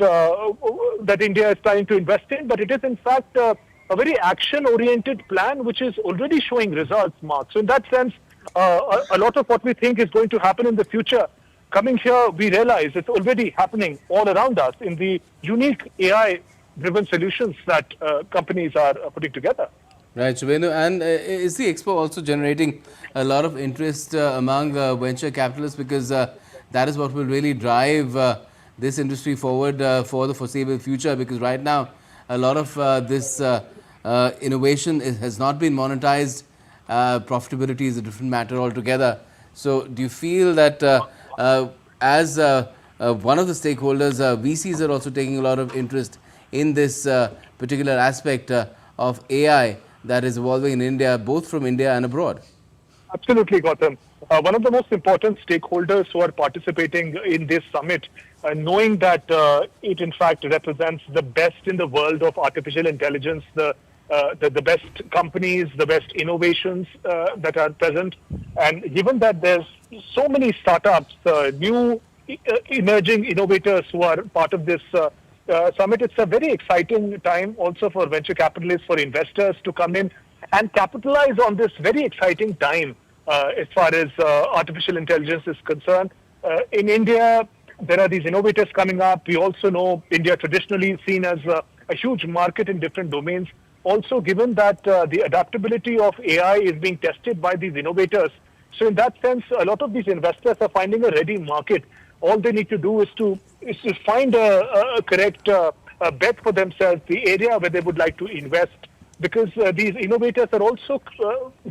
India is trying to invest in, but it is in fact a very action-oriented plan which is already showing results, Mark. So in that sense, a lot of what we think is going to happen in the future, coming here, we realize it's already happening all around us in the unique AI-driven solutions that companies are putting together. Right, Shubhendu. And is the expo also generating a lot of interest among venture capitalists, because that is what will really drive this industry forward for the foreseeable future? Because right now, a lot of this innovation has not been monetized. Profitability is a different matter altogether. So do you feel that as one of the stakeholders, VCs are also taking a lot of interest in this particular aspect of AI that is evolving in India, both from India and abroad? Absolutely, Gautam. One of the most important stakeholders who are participating in this summit, knowing that it in fact represents the best in the world of artificial intelligence, the best companies, the best innovations that are present, and given that there's so many startups, new emerging innovators who are part of this summit. It's a very exciting time also for venture capitalists, for investors to come in and capitalize on this very exciting time as far as artificial intelligence is concerned. In India, there are these innovators coming up. We also know India traditionally seen as a huge market in different domains. Also, given that the adaptability of AI is being tested by these innovators, so in that sense, a lot of these investors are finding a ready market. All they need to do is to find a correct bet for themselves, the area where they would like to invest. Because these innovators are also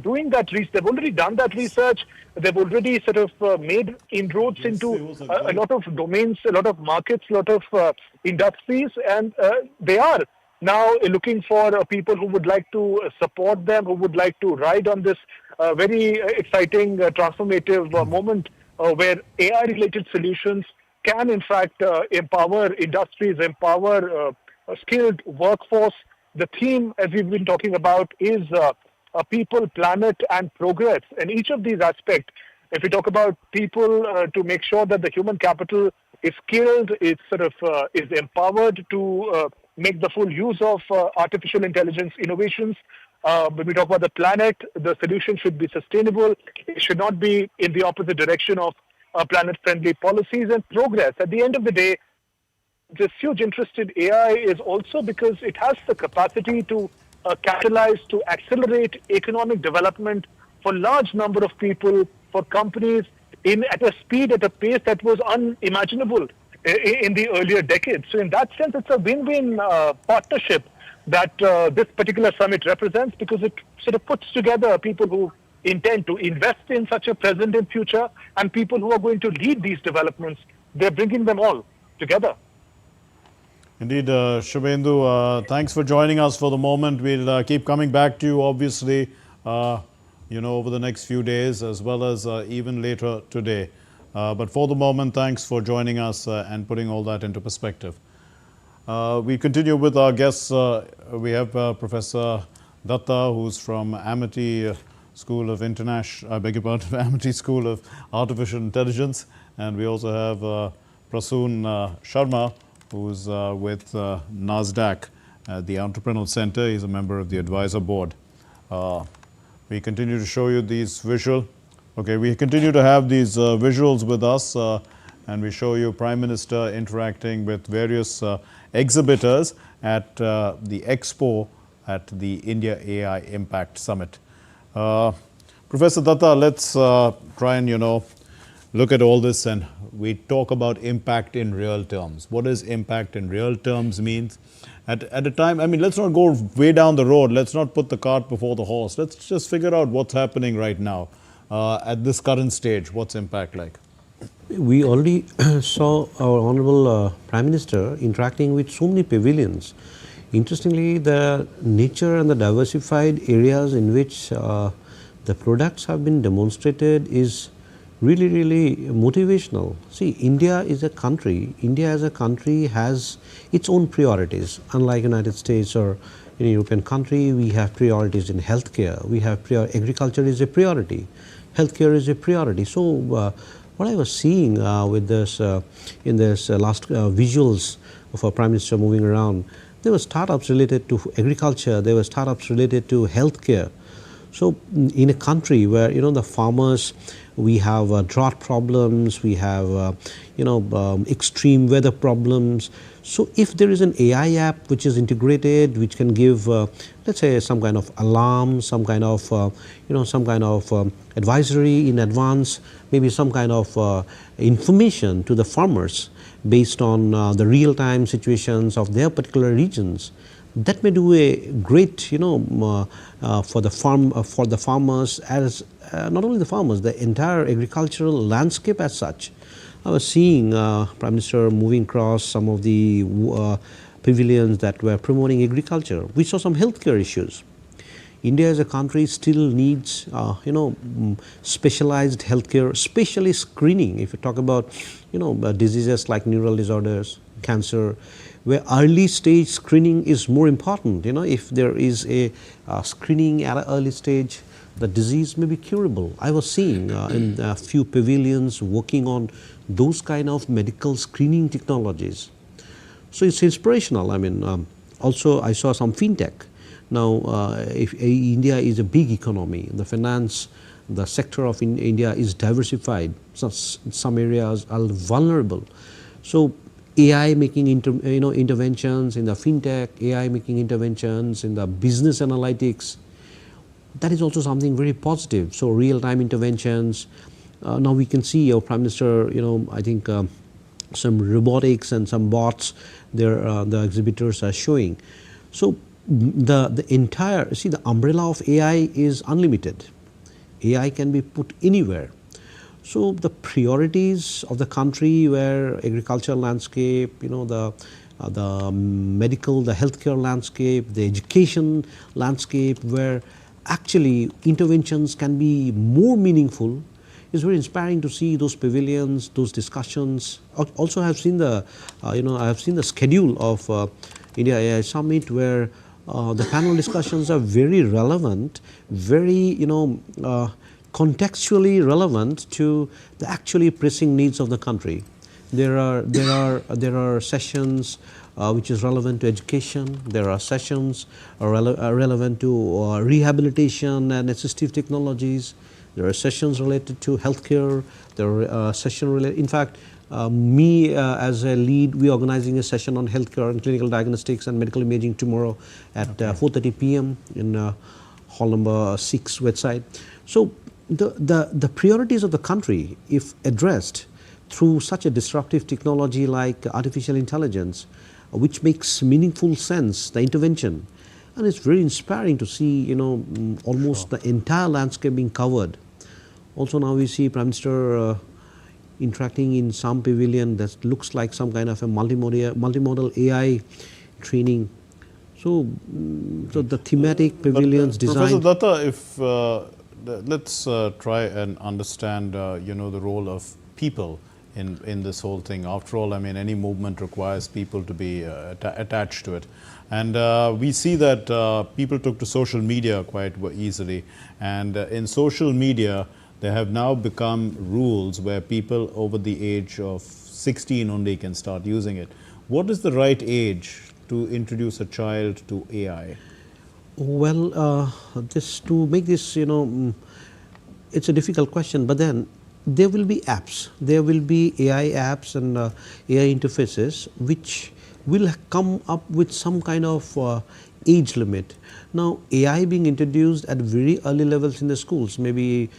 doing that research. They've already done that research. They've already sort of made inroads into a lot of domains, a lot of markets, a lot of industries, and they are now looking for people who would like to support them, who would like to ride on this very exciting, transformative moment where AI-related solutions can, in fact, empower industries, empower a skilled workforce. The theme, as we've been talking about, is people, planet, and progress. And each of these aspects, if we talk about people, to make sure that the human capital is skilled, it's sort of is empowered to make the full use of artificial intelligence innovations. When we talk about the planet, the solution should be sustainable. It should not be in the opposite direction of planet-friendly policies and progress. At the end of the day, this huge interest in AI is also because it has the capacity to catalyze, to accelerate economic development for large number of people, for companies, at a speed, at a pace that was unimaginable in the earlier decades. So in that sense, it's a win-win partnership that this particular summit represents, because it sort of puts together people who intend to invest in such a present and future, and people who are going to lead these developments. They're bringing them all together. Indeed, Shubhendu, thanks for joining us for the moment. We'll keep coming back to you, obviously, over the next few days, as well as even later today. But for the moment, thanks for joining us and putting all that into perspective. We continue with our guests. We have Professor Datta, who's from Amity School of Amity School of Artificial Intelligence, and we also have Prasoon Sharma, who's with NASDAQ at the Entrepreneurial Center. He's a member of the advisor board. We continue to show you these we continue to have these visuals with us, and we show you Prime Minister interacting with various exhibitors at the expo at the India AI Impact Summit. Professor Datta, let's try and, look at all this and we talk about impact in real terms. What does impact in real terms mean? At a time, let's not go way down the road. Let's not put the cart before the horse. Let's just figure out what's happening right now. At this current stage, what's impact like? We already saw our Honorable Prime Minister interacting with so many pavilions. Interestingly, the nature and the diversified areas in which the products have been demonstrated is really, really motivational. See, India as a country has its own priorities. Unlike United States or in a European country, we have priorities in healthcare. We have agriculture is a priority. Healthcare is a priority. So what I was seeing with this in this last visuals of our Prime Minister moving around, there were startups related to agriculture. There were startups related to healthcare. So in a country where the farmers, we have drought problems, we have extreme weather problems. So if there is an AI app which is integrated, which can give let's say some kind of alarm, some kind of advisory in advance, maybe some kind of information to the farmers based on the real-time situations of their particular regions, that may do a great for the farmers, as not only the farmers, the entire agricultural landscape as such. I was seeing Prime Minister moving across some of the pavilions that were promoting agriculture. We saw some healthcare issues. India as a country still needs specialized healthcare, especially screening. If you talk about diseases like neural disorders, cancer, where early stage screening is more important. If there is a screening at an early stage, the disease may be curable. I was seeing in a few pavilions working on those kind of medical screening technologies. So it's inspirational. I mean, also I saw some fintech. Now, if India is a big economy, the finance, the sector of India is diversified. So some areas are vulnerable. So AI making interventions in the fintech, AI making interventions in the business analytics, that is also something very positive. So real-time interventions. Now we can see our Prime Minister, I think some robotics and some bots the exhibitors are showing. So the entire, see, the umbrella of AI is unlimited. AI can be put anywhere. So the priorities of the country, where agricultural landscape, the medical, the healthcare landscape, the education landscape, where actually interventions can be more meaningful, is very inspiring to see those pavilions, those discussions. Also, I have seen the, I have seen the schedule of India AI Summit, where the panel discussions are very relevant, very contextually relevant to the actually pressing needs of the country. There are sessions which is relevant to education. There are sessions relevant to rehabilitation and assistive technologies. There are sessions related to healthcare. There are sessions related. In fact, me as a lead, we are organizing a session on healthcare and clinical diagnostics and medical imaging tomorrow at 4:30 p.m. in hall number 6 website. So the priorities of the country, if addressed through such a disruptive technology like artificial intelligence, which makes meaningful sense, the intervention, and it's very inspiring to see, almost the entire landscape being covered. Also now we see Prime Minister interacting in some pavilion that looks like some kind of a multimodal AI training. So, so the thematic pavilions designed. Professor Datta, if let's try and understand, the role of people in this whole thing. After all, I mean, any movement requires people to be attached to it. And we see that people took to social media quite easily. And in social media, there have now become rules where people over the age of 16 only can start using it. What is the right age to introduce a child to AI? Well, to make this, it's a difficult question, but then there will be apps. There will be AI apps and AI interfaces which will come up with some kind of age limit. Now, AI being introduced at very early levels in the schools, maybe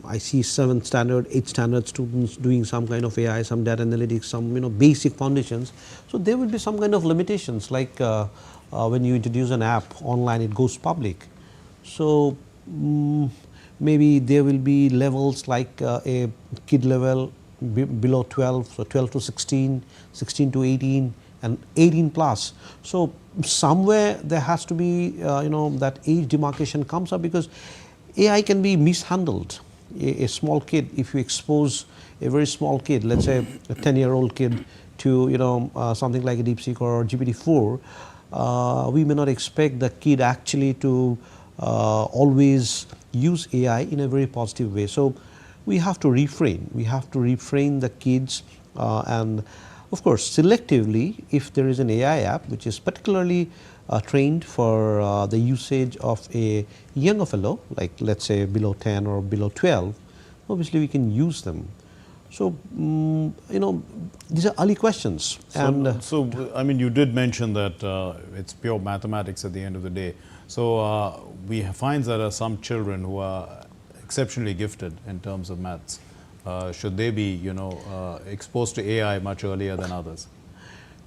I see 7th standard, 8th standard students doing some kind of AI, some data analytics, some basic foundations. So there will be some kind of limitations, like when you introduce an app online, it goes public. So maybe there will be levels like a kid level below 12, so 12 to 16, 16 to 18, and 18 plus. So somewhere there has to be that age demarcation comes up, because AI can be mishandled. A small kid, if you expose a very small kid, let's say a 10-year-old kid, to something like a DeepSeek or GPT-4, we may not expect the kid actually to always use AI in a very positive way. So we have to refrain. We have to refrain the kids, and of course selectively, if there is an AI app which is particularly trained for the usage of a younger fellow, like let's say below 10 or below 12, obviously we can use them. So these are early questions. So I mean, you did mention that it's pure mathematics at the end of the day. So we find that there are some children who are exceptionally gifted in terms of maths. Should they be, exposed to AI much earlier than others?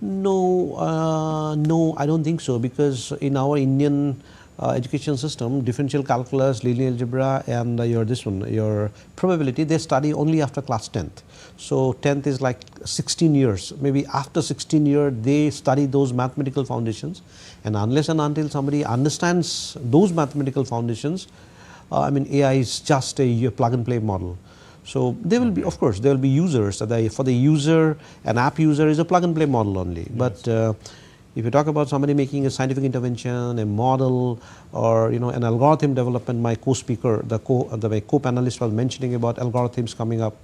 No, no, I don't think so, because in our Indian education system, differential calculus, linear algebra, and your probability, they study only after class 10th. So 10th is like 16 years. Maybe after 16 years, they study those mathematical foundations. And unless and until somebody understands those mathematical foundations, I mean, AI is just a plug and play model. So there will be, of course, there will be users. For the user, an app user is a plug and play model only. Yes. But If you talk about somebody making a scientific intervention, a model, or an algorithm development, my co-speaker, my co-panelist was mentioning about algorithms coming up.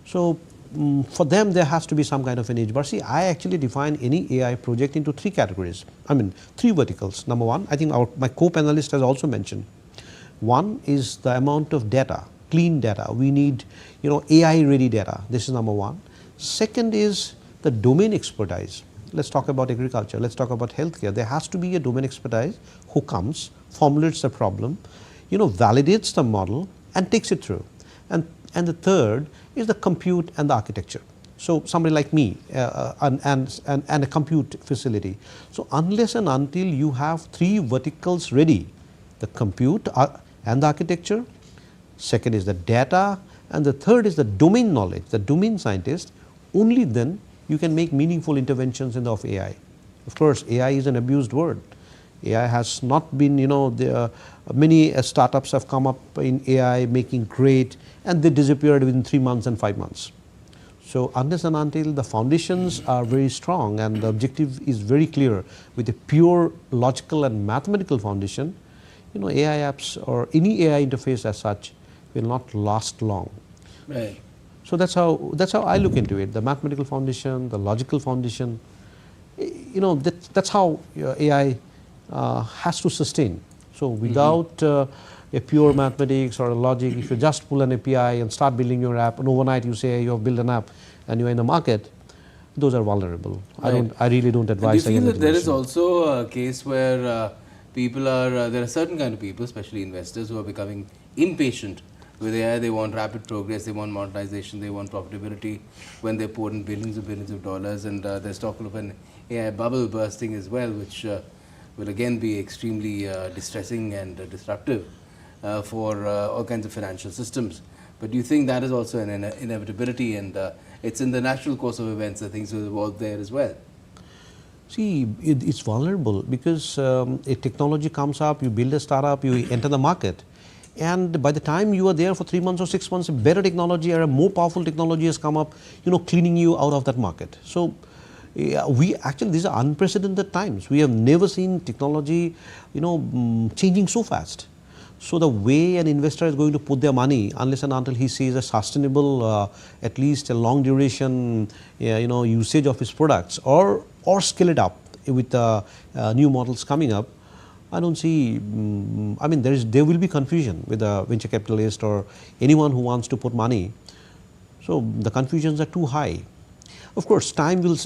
So for them, there has to be some kind of an age bar. See, I actually define any AI project into three categories. I mean, three verticals. Number one, I think my co-panelist has also mentioned. One is the amount of data, clean data. We need, AI-ready data. This is number one. Second is the domain expertise. Let's talk about agriculture. Let's talk about healthcare. There has to be a domain expertise who comes, formulates the problem, validates the model, and takes it through. And the third is the compute and the architecture. So somebody like me and a compute facility. So unless and until you have three verticals ready, the compute and the architecture, second is the data, and the third is the domain knowledge, the domain scientist, only then you can make meaningful interventions in of AI. Of course, AI is an abused word. AI has not been, many startups have come up in AI making great, and they disappeared within 3 months and 5 months. So unless and until the foundations are very strong and the objective is very clear with a pure logical and mathematical foundation, AI apps or any AI interface as such will not last long. Right. So that's how I look into it. The mathematical foundation, the logical foundation. That's how AI has to sustain. So without a pure mathematics or a logic, if you just pull an API and start building your app, and overnight you say you have built an app and you are in the market, those are vulnerable. Right. I really don't advise. And do you feel that there is also a case where people are there are certain kind of people, especially investors, who are becoming impatient with AI? They want rapid progress, they want monetization, they want profitability when they pour in billions of dollars, and there's talk of an AI bubble bursting as well, which will again be extremely distressing and disruptive for all kinds of financial systems. But do you think that is also an inevitability, and it's in the natural course of events that things will evolve there as well? See, it's vulnerable because a technology comes up, you build a startup, you enter the market. And by the time you are there for 3 months or 6 months, a better technology or a more powerful technology has come up, cleaning you out of that market. So these are unprecedented times. We have never seen technology, changing so fast. So the way an investor is going to put their money, unless and until he sees a sustainable, at least a long duration, usage of his products, or scale it up with new models coming up, I don't see. There will be confusion with a venture capitalist or anyone who wants to put money. So the confusions are too high. Of course, time will.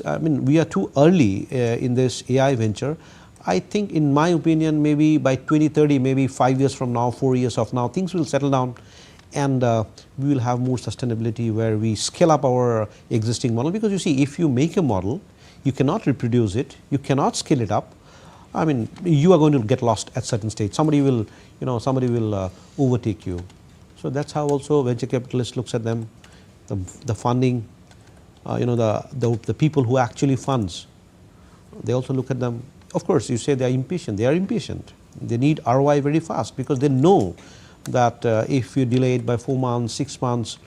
We are too early in this AI venture. I think, in my opinion, maybe by 2030, maybe 5 years from now, 4 years of now, things will settle down, and we will have more sustainability where we scale up our existing model. Because you see, if you make a model, you cannot reproduce it, you cannot scale it up. You are going to get lost at certain stage. Somebody will overtake you. So that's how also venture capitalist looks at them, the funding, the people who actually funds. They also look at them. Of course, you say they are impatient. They are impatient. They need ROI very fast because they know that if you delay it by 4 months, 6 months,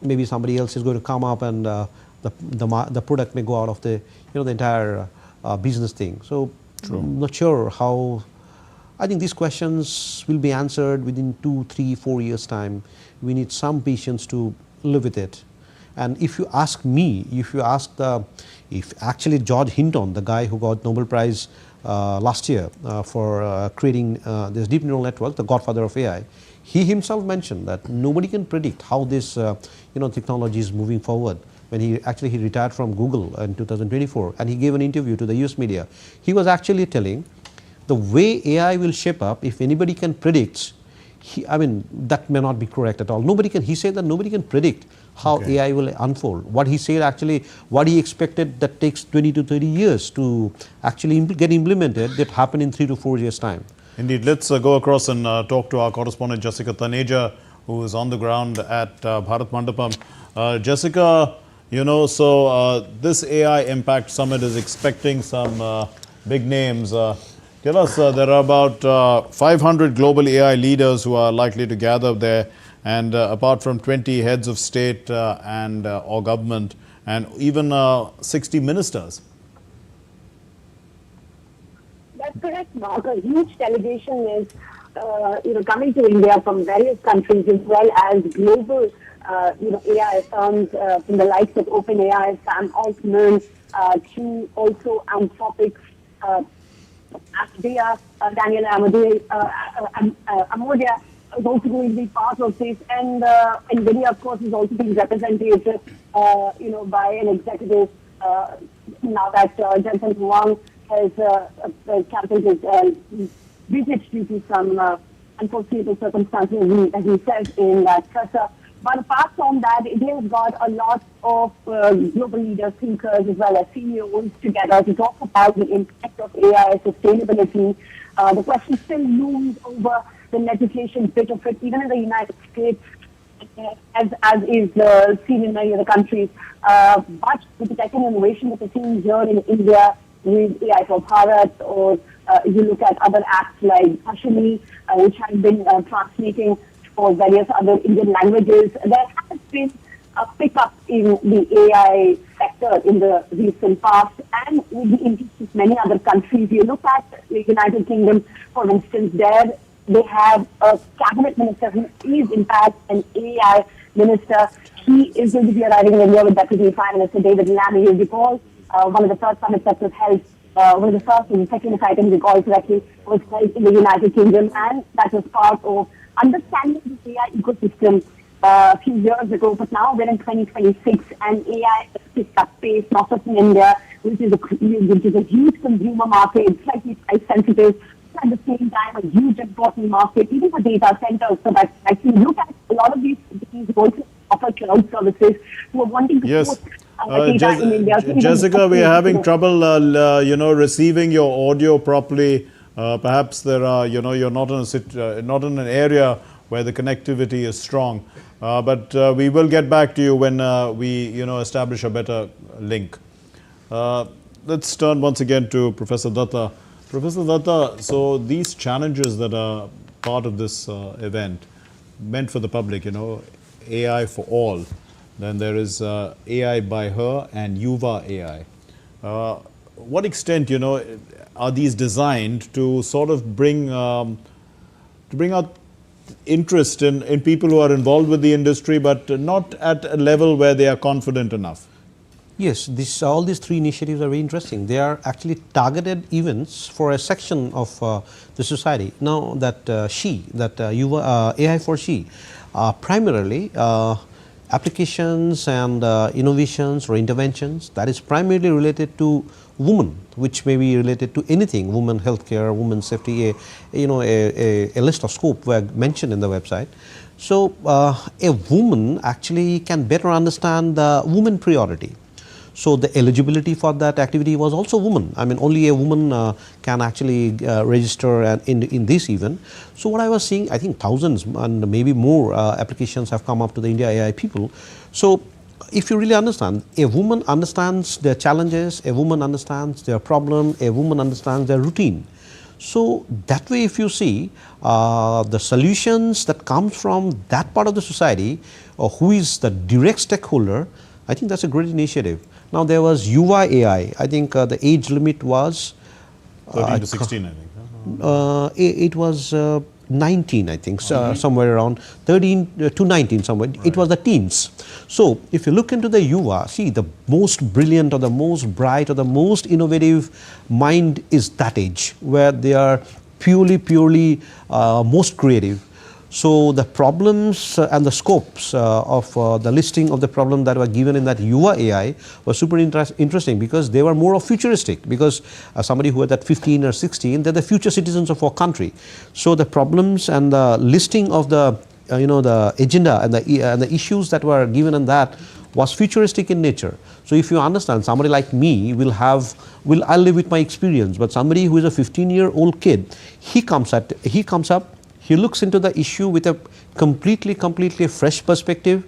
maybe somebody else is going to come up and the product may go out of the entire business thing. So. True. I'm not sure how. I think these questions will be answered within 2, 3, 4 years' time. We need some patience to live with it. And if you ask me, if actually George Hinton, the guy who got Nobel Prize last year for creating this deep neural network, the godfather of AI, he himself mentioned that nobody can predict how this technology is moving forward. When he retired from Google in 2024, and he gave an interview to the US media, he was actually telling the way AI will shape up, if anybody can predict, that may not be correct at all. He said that nobody can predict how AI will unfold. What he said what he expected that takes 20 to 30 years to actually get implemented, that happen in 3 to 4 years' time. Indeed. Let's go across and talk to our correspondent Jessica Taneja, who is on the ground at Bharat Mandapam. Jessica, this AI Impact Summit is expecting some big names. Tell us, there are about 500 global AI leaders who are likely to gather there, and apart from 20 heads of state and or government, and even 60 ministers. That's correct, Mark. A huge delegation is, coming to India from various countries as well as global, AI firms from the likes of OpenAI, Sam Altman, to also Anthropic's Daniel Amodia is also going to be part of this, and NVIDIA, of course, is also being represented, by an executive now that Jensen Huang has cancelled his visit due to some unforeseeable circumstances, as he says in that presser. But apart from that, India has got a lot of global leaders, thinkers, as well as CEOs together to talk about the impact of AI, sustainability. The question still looms over the legislation bit of it, even in the United States, as is seen in many other countries. But with the tech and innovation that we're seeing here in India with AI for Bharat, or you look at other apps like Ashami, which have been translating for various other Indian languages, there has been a pickup in the AI sector in the recent past, and with the interest of many other countries. You look at the United Kingdom, for instance, there they have a cabinet minister who is in fact an AI minister. He is going to be arriving in India with Deputy Prime Minister David Lammy. You recall one of the first summits that was held, one of the first and second, if I can recall correctly, was held in the United Kingdom, and that was part of understanding the AI ecosystem a few years ago. But now we're in 2026, and AI has picked up pace, not just in India, which is a huge consumer market. It's slightly price sensitive, but at the same time a huge important market, even for data centers. So that if you look at a lot of these companies who also offer cloud services, who are wanting to Yes. put data in India. So Jessica, we are having trouble, receiving your audio properly. Perhaps there are, you're not not in an area where the connectivity is strong. But we will get back to you when we, establish a better link. Let's turn once again to Professor Datta. Professor Datta, so these challenges that are part of this event, meant for the public, AI for all. Then there is AI by her and Yuva AI. What extent, are these designed to sort of bring out interest in people who are involved with the industry, but not at a level where they are confident enough? Yes, all these three initiatives are very interesting. They are actually targeted events for a section of the society. Now that AI for She, primarily applications and innovations or interventions that is primarily related to women, which may be related to anything, women healthcare, women safety, a list of scope were mentioned in the website. So a woman actually can better understand the woman priority. So the eligibility for that activity was also woman. I mean, only a woman can actually register in this event. So what I was seeing, I think thousands and maybe more applications have come up to the India AI people. So if you really understand, a woman understands their challenges, a woman understands their problem, a woman understands their routine. So that way, if you see the solutions that comes from that part of the society, or who is the direct stakeholder, I think that's a great initiative. Now there was Yuva AI. I think the age limit was 13 to 16, I think. It was 19, I think, somewhere around 13 to 19 somewhere. Right. It was the teens. So if you look into the Yuva, see, the most brilliant or the most bright or the most innovative mind is that age, where they are purely most creative. So the problems and the scopes of the listing of the problem that were given in that Yuva AI was super interesting, because they were more of futuristic, because somebody who had that 15 or 16, they're the future citizens of our country. So the problems and the listing of the the agenda and the issues that were given in that was futuristic in nature. So if you understand, somebody like me I'll live with my experience, but somebody who is a 15-year-old kid, he comes up, he looks into the issue with a completely fresh perspective,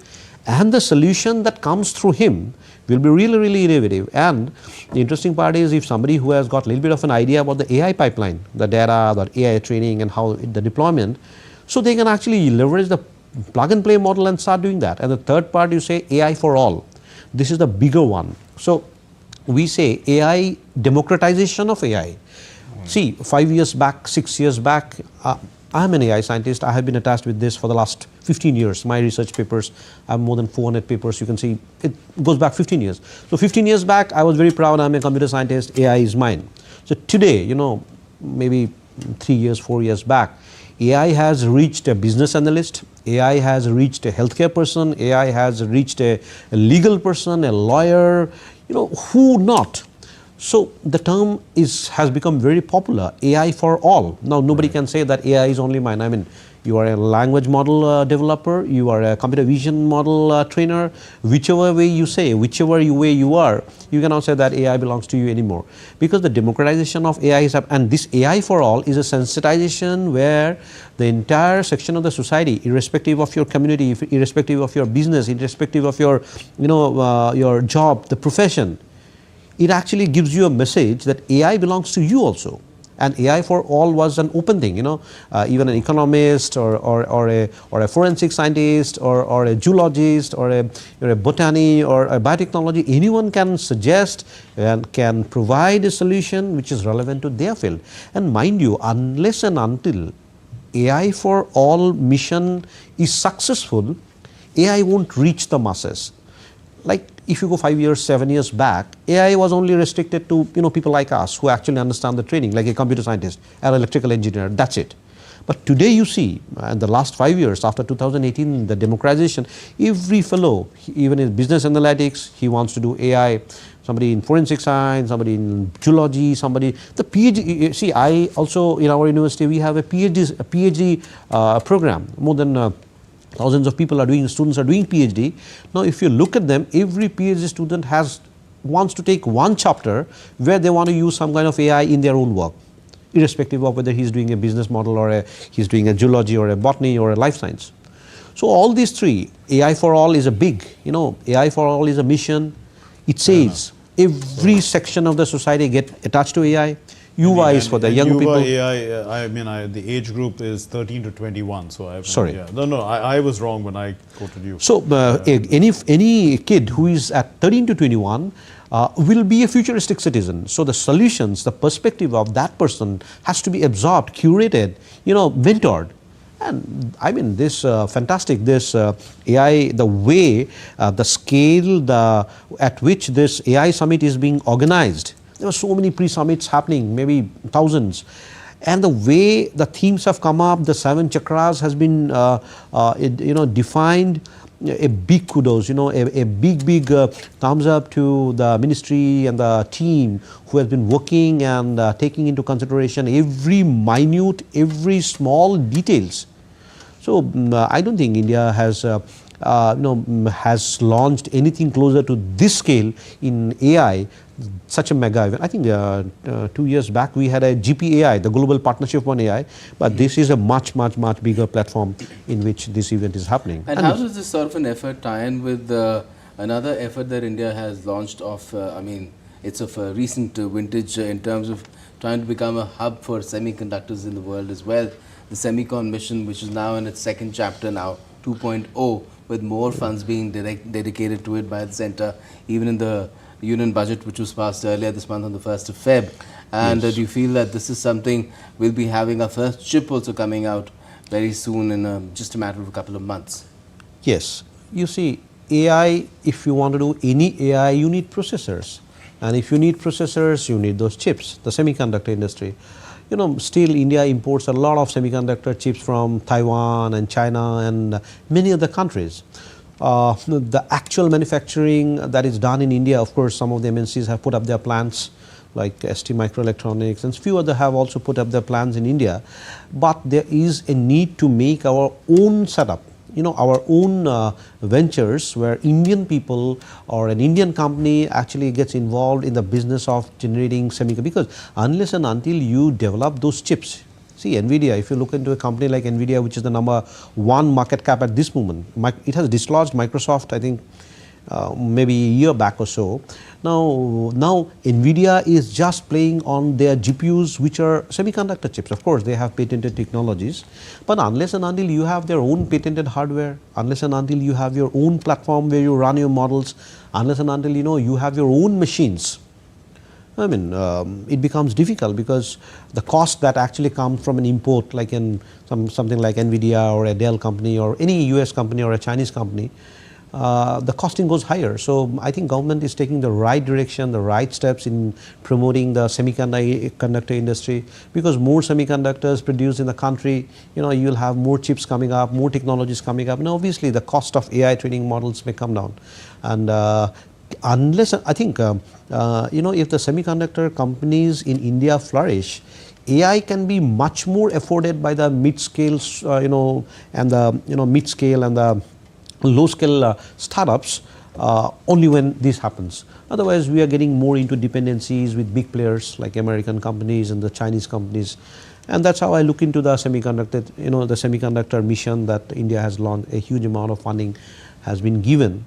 and the solution that comes through him will be really innovative. And the interesting part is, if somebody who has got a little bit of an idea about the AI pipeline, the data, the AI training and how the deployment, so they can actually leverage the plug and play model and start doing that. And the third part, you say AI for all. This is the bigger one. So we say AI, democratization of AI. See, 5 years back, 6 years back, I am an AI scientist. I have been attached with this for the last 15 years. My research papers, I have more than 400 papers. You can see it goes back 15 years. So 15 years back, I was very proud I'm a computer scientist, AI is mine. So today, you know, maybe 3 years, 4 years back, AI has reached a business analyst, AI has reached a healthcare person, AI has reached a legal person, a lawyer, you know, who not? So the term has become very popular, AI for all. Now nobody can say that AI is only mine. I mean, you are a language model developer, you are a computer vision model trainer, whichever way you say, whichever way you are, you cannot say that AI belongs to you anymore. Because the democratization of AI is up, and this AI for all is a sensitization where the entire section of the society, irrespective of your community, irrespective of your business, irrespective of your, you know, your job, the profession, it actually gives you a message that AI belongs to you also. And AI for all was an open thing, you know, even an economist or a forensic scientist or a zoologist or a botany or a biotechnology, anyone can suggest and can provide a solution which is relevant to their field. And mind you, unless and until AI for all mission is successful, AI won't reach the masses. Like if you go 5 years, 7 years back, AI was only restricted to, you know, people like us who actually understand the training, like a computer scientist, an electrical engineer, that's it. But today you see, in the last 5 years, after 2018, the democratization, every fellow, even in business analytics, he wants to do AI, somebody in forensic science, somebody in zoology, somebody, the PhD, see, I also, in our university, we have a PhD program, more than thousands of people are doing, students are doing PhD. Now, if you look at them, every PhD student wants to take one chapter where they want to use some kind of AI in their own work, irrespective of whether he's doing a business model or he's doing a zoology or a botany or a life science. So all these three, AI for all is a big, you know, AI for all is a mission. It says every section of the society get attached to AI. UVA is for the young people. AI, I mean, the age group is 13 to 21. So I Sorry. Yeah. No, I was wrong when I quoted you. So any kid who is at 13 to 21 will be a futuristic citizen. So the solutions, the perspective of that person has to be absorbed, curated, you know, mentored. And I mean, this fantastic, this AI, the way, the scale, at which this AI summit is being organized. There were so many pre-summits happening, maybe thousands. And the way the themes have come up, the 7 chakras has been, you know, defined. A big kudos, you know, a big thumbs up to the ministry and the team who has been working and taking into consideration every minute, every small details. So I don't think India has, has launched anything closer to this scale in AI. Such a mega event. I think 2 years back we had a GPAI, the Global Partnership on AI, but this is a much bigger platform in which this event is happening. And how does this sort of an effort tie in with another effort that India has launched of, I mean, it's of a recent vintage in terms of trying to become a hub for semiconductors in the world as well. The Semicon mission, which is now in its second chapter now, 2.0, with more funds being dedicated to it by the centre, even in the union budget which was passed earlier this month on the 1st of Feb. And do you feel that this is something we'll be having our first chip also coming out very soon in just a matter of a couple of months? Yes. You see, AI, if you want to do any AI, you need processors. And if you need processors, you need those chips, the semiconductor industry. You know, still India imports a lot of semiconductor chips from Taiwan and China and many other countries. The actual manufacturing that is done in India, of course, some of the MNCs have put up their plants, like ST Microelectronics, and few other have also put up their plans in India. But there is a need to make our own setup, you know, our own ventures where Indian people or an Indian company actually gets involved in the business of generating semiconductors. Because unless and until you develop those chips, see, NVIDIA, if you look into a company like NVIDIA, which is the #1 market cap at this moment, it has dislodged Microsoft, I think, maybe a year back or so. Now NVIDIA is just playing on their GPUs, which are semiconductor chips. Of course, they have patented technologies, but unless and until you have their own patented hardware, unless and until you have your own platform where you run your models, unless and until, you know, you have your own machines, I mean, it becomes difficult because the cost that actually comes from an import, like in something like NVIDIA or a Dell company or any US company or a Chinese company, the costing goes higher. So I think government is taking the right direction, the right steps in promoting the semiconductor industry, because more semiconductors produced in the country, you'll have more chips coming up, more technologies coming up, and obviously the cost of AI training models may come down. And unless, I think, if the semiconductor companies in India flourish, AI can be much more afforded by the mid-scale, and the mid-scale and the low-scale startups only when this happens. Otherwise, we are getting more into dependencies with big players like American companies and the Chinese companies, and that's how I look into the semiconductor. The semiconductor mission that India has launched, a huge amount of funding has been given,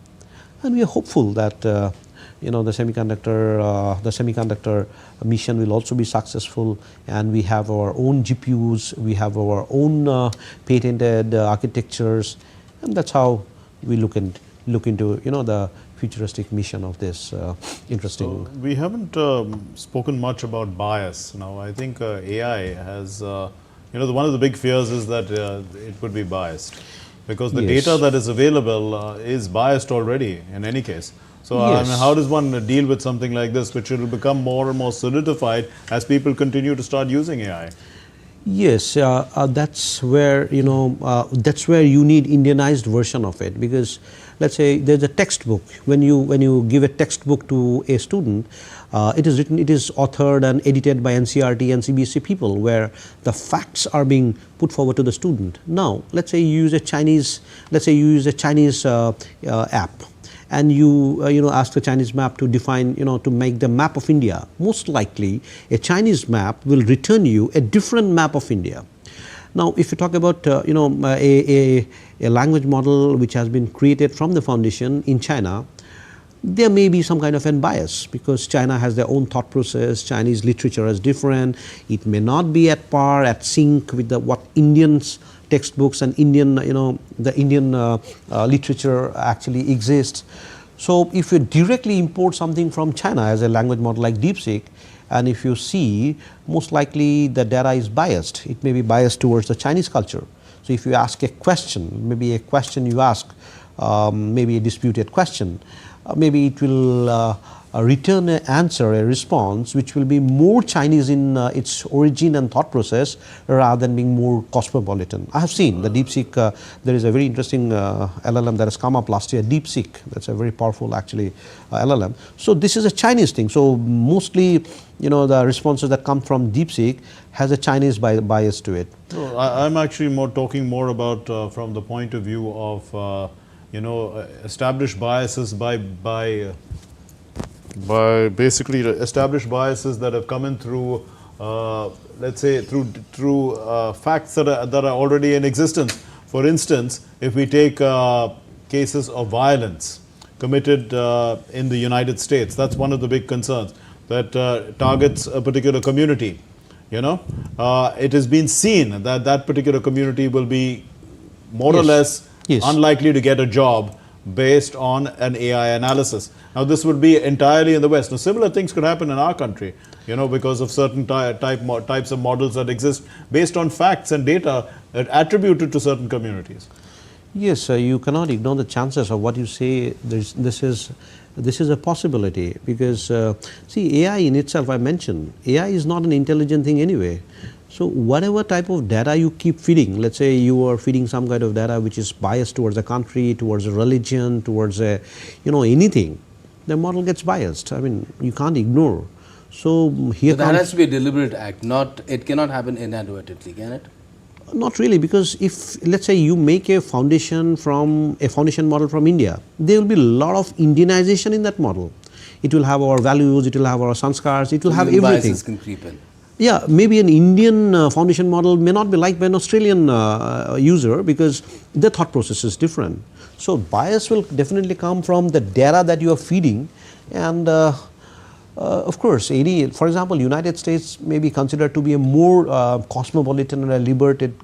and we are hopeful that the semiconductor mission will also be successful, and we have our own GPUs, we have our own patented architectures, and that's how we look into the futuristic mission of this interesting. So we haven't spoken much about bias. Now I think AI has, one of the big fears is that it could be biased, because the Yes. data that is available is biased already in any case. So Yes. how does one deal with something like this, which will become more and more solidified as people continue to start using AI? Yes, that's where that's where you need Indianized version of it, because let's say there's a textbook. When you give a textbook to a student, it is authored and edited by NCERT and CBSE people, where the facts are being put forward to the student. Now, let's say you use a Chinese app, and you ask the Chinese map to define, to make the map of India. Most likely, a Chinese map will return you a different map of India. Now, if you talk about a language model which has been created from the foundation in China, there may be some kind of an bias, because China has their own thought process. Chinese literature is different. It may not be at par, at sync with what Indians textbooks and Indian, the Indian literature actually exists. So if you directly import something from China as a language model like DeepSeek, and if you see, most likely the data is biased. It may be biased towards the Chinese culture. So if you ask a question, maybe a question you ask, maybe a disputed question, maybe it will return an answer, a response, which will be more Chinese in its origin and thought process, rather than being more cosmopolitan. I have seen the DeepSeek, there is a very interesting LLM that has come up last year, DeepSeek. That's a very powerful, actually, LLM. So this is a Chinese thing. So mostly, the responses that come from DeepSeek has a Chinese bias to it. No, I'm actually talking more about from the point of view of, established biases by basically established biases that have come in through, let's say, through facts that are already in existence. For instance, if we take cases of violence committed in the United States, that's one of the big concerns that targets a particular community. It has been seen that that particular community will be more or less unlikely to get a job based on an AI analysis. Now, this would be entirely in the West. Now, similar things could happen in our country, because of certain types of models that exist based on facts and data attributed to certain communities. Yes, you cannot ignore the chances of what you say. This is a possibility, because see, AI in itself, I mentioned, AI is not an intelligent thing anyway. So whatever type of data you keep feeding, let's say you are feeding some kind of data which is biased towards a country, towards a religion, towards anything, the model gets biased. I mean, you can't ignore. So here that has to be a deliberate act. It cannot happen inadvertently, can it? Not really, because if, let's say, you make a foundation model from India, there will be a lot of Indianization in that model. It will have our values, it will have our sanskars, it will have everything. Biases can creep in. Yeah, maybe an Indian foundation model may not be liked by an Australian user, because their thought process is different. So bias will definitely come from the data that you are feeding, and of course, for example, United States may be considered to be a more cosmopolitan and a liberated,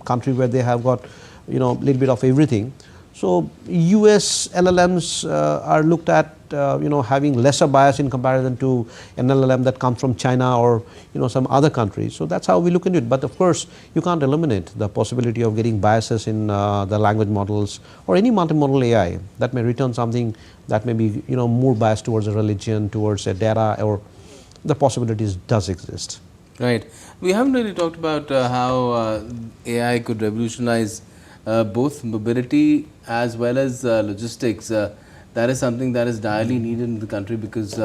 country where they have got, little bit of everything. So US LLMs are looked at having lesser bias in comparison to an LLM that comes from China or some other countries. So that's how we look into it. But of course, you can't eliminate the possibility of getting biases in the language models or any multimodal AI that may return something that may be more biased towards a religion, towards a data, or the possibilities does exist. Right. We haven't really talked about how AI could revolutionize both mobility as well as logistics. That is something that is direly needed in the country because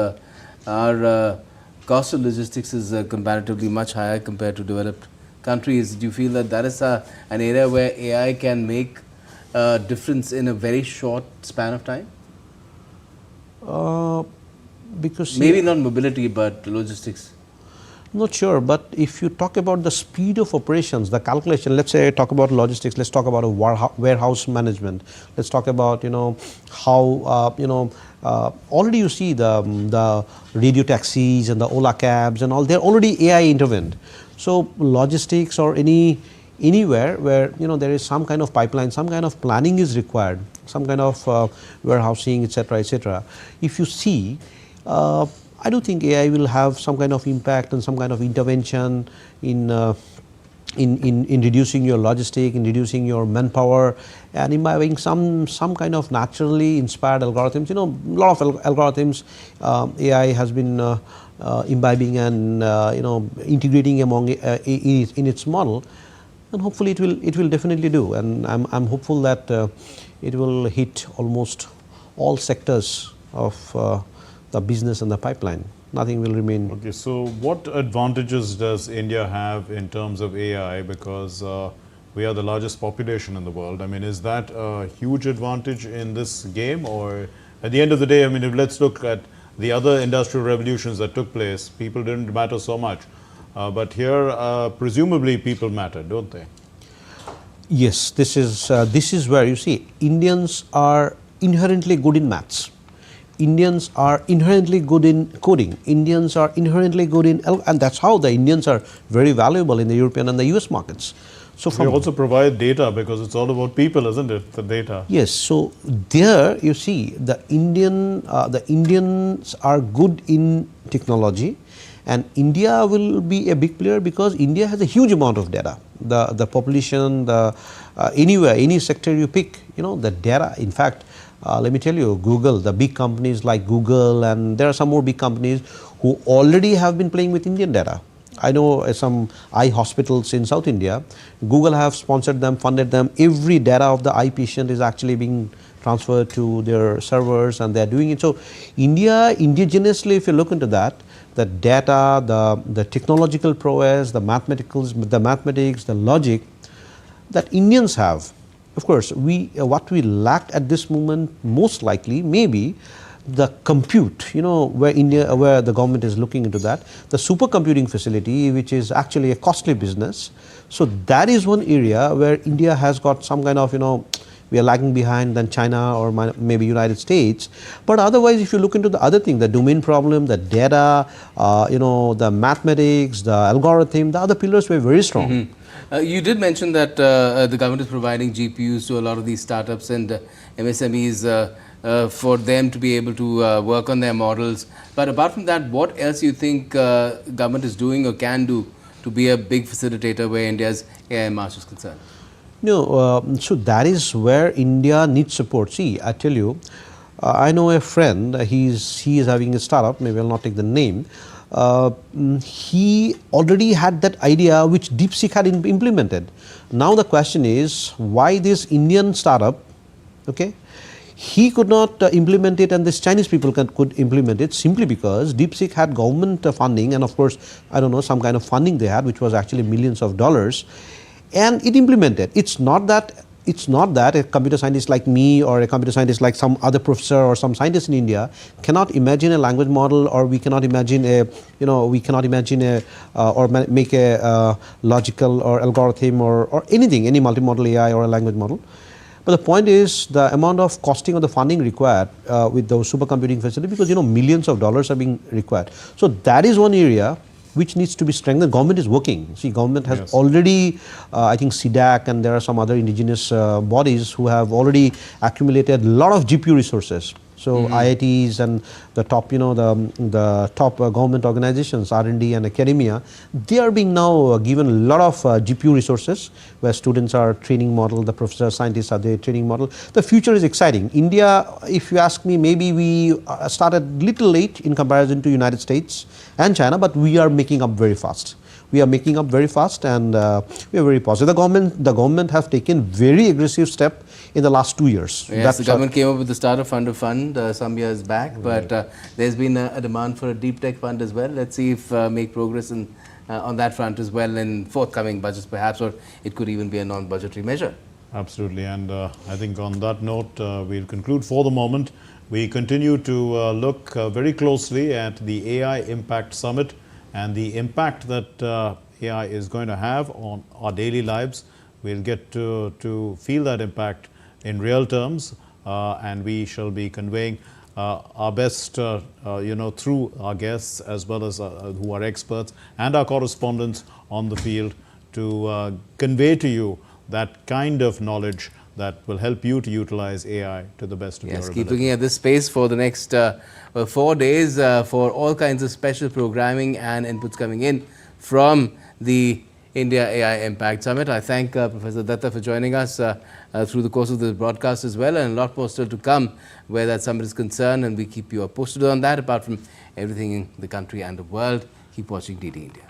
our cost of logistics is comparatively much higher compared to developed countries. Do you feel that that is an area where AI can make a difference in a very short span of time? Because maybe not mobility, but logistics. Not sure, but if you talk about the speed of operations, the calculation, let's say talk about logistics, let's talk about a warehouse management, let's talk about how already you see the radio taxis and the Ola cabs and all, they're already AI intervened. So logistics or anywhere where there is some kind of pipeline, some kind of planning is required, some kind of warehousing, etc., etc. If you see, I do think AI will have some kind of impact and some kind of intervention in reducing your logistic, in reducing your manpower, and imbibing some kind of naturally inspired algorithms. A lot of algorithms AI has been imbibing and integrating among in its model, and hopefully it will definitely do. And I'm hopeful that it will hit almost all sectors of the business and the pipeline. Nothing will remain. Okay, so what advantages does India have in terms of AI? Because we are the largest population in the world. I mean, is that a huge advantage in this game? Or at the end of the day, I mean, if let's look at the other industrial revolutions that took place, people didn't matter so much. But here, presumably, people matter, don't they? Yes, this is where you see Indians are inherently good in maths. Indians are inherently good in coding. Indians are inherently good in, and that's how the Indians are very valuable in the European and the US markets. So they also provide data because it's all about people, isn't it? The data. Yes. So there you see the Indians are good in technology, and India will be a big player because India has a huge amount of data. The population, anywhere, any sector you pick, the data. In fact, let me tell you, Google, the big companies like Google, and there are some more big companies who already have been playing with Indian data. I know some eye hospitals in South India, Google have sponsored them, funded them. Every data of the eye patient is actually being transferred to their servers, and they are doing it. So India, indigenously, if you look into that, the data, the technological prowess, the mathematics, the logic that Indians have. Of course, what we lacked at this moment, most likely, maybe the compute. Where the government is looking into that, the supercomputing facility, which is actually a costly business. So that is one area where India has got some kind of we are lagging behind than China or maybe United States. But otherwise, if you look into the other thing, the domain problem, the data, the mathematics, the algorithm, the other pillars were very strong. Mm-hmm. You did mention that the government is providing GPUs to a lot of these startups and MSMEs for them to be able to work on their models. But apart from that, what else you think government is doing or can do to be a big facilitator where India's AI march is concerned? No, so that is where India needs support. See, I tell you, I know a friend, he is having a startup, maybe I'll not take the name. He already had that idea which DeepSeek had implemented. Now the question is, why this Indian startup, okay, he could not implement it and this Chinese people could implement it simply because DeepSeek had government funding, and of course, I don't know, some kind of funding they had, which was actually millions of dollars, and it implemented. It's not that a computer scientist like me or a computer scientist like some other professor or some scientist in India cannot imagine a language model, or we cannot imagine or make a logical or algorithm or anything, any multimodal AI or a language model. But the point is the amount of costing or the funding required with those supercomputing facilities, because millions of dollars are being required. So that is one area which needs to be strengthened. Government is working. See, government has Yes. already, I think CDAC and there are some other indigenous bodies who have already accumulated a lot of GPU resources. So IITs and the top, the top government organizations, R&D and academia, they are being now given a lot of GPU resources where students are training model, the professors, scientists are their training model. The future is exciting. India, if you ask me, maybe we started little late in comparison to United States and China, but we are making up very fast. We are making up very fast, and we are very positive. The government have taken very aggressive step in the last 2 years. Yes, the government came up with the Startup Fund some years back, but there's been a demand for a deep tech fund as well. Let's see if make progress on that front as well in forthcoming budgets perhaps, or it could even be a non-budgetary measure. Absolutely, and I think on that note, we'll conclude for the moment. We continue to look very closely at the AI Impact Summit and the impact that AI is going to have on our daily lives. We'll get to feel that impact in real terms, and we shall be conveying our best, through our guests as well as who are experts and our correspondents on the field to convey to you that kind of knowledge that will help you to utilize AI to the best of your ability. Keep looking at this space for the next 4 days for all kinds of special programming and inputs coming in from the India AI Impact Summit. I thank Professor Datta for joining us through the course of this broadcast as well, and a lot more still to come where that summit is concerned, and we keep you posted on that. Apart from everything in the country and the world, keep watching DD India.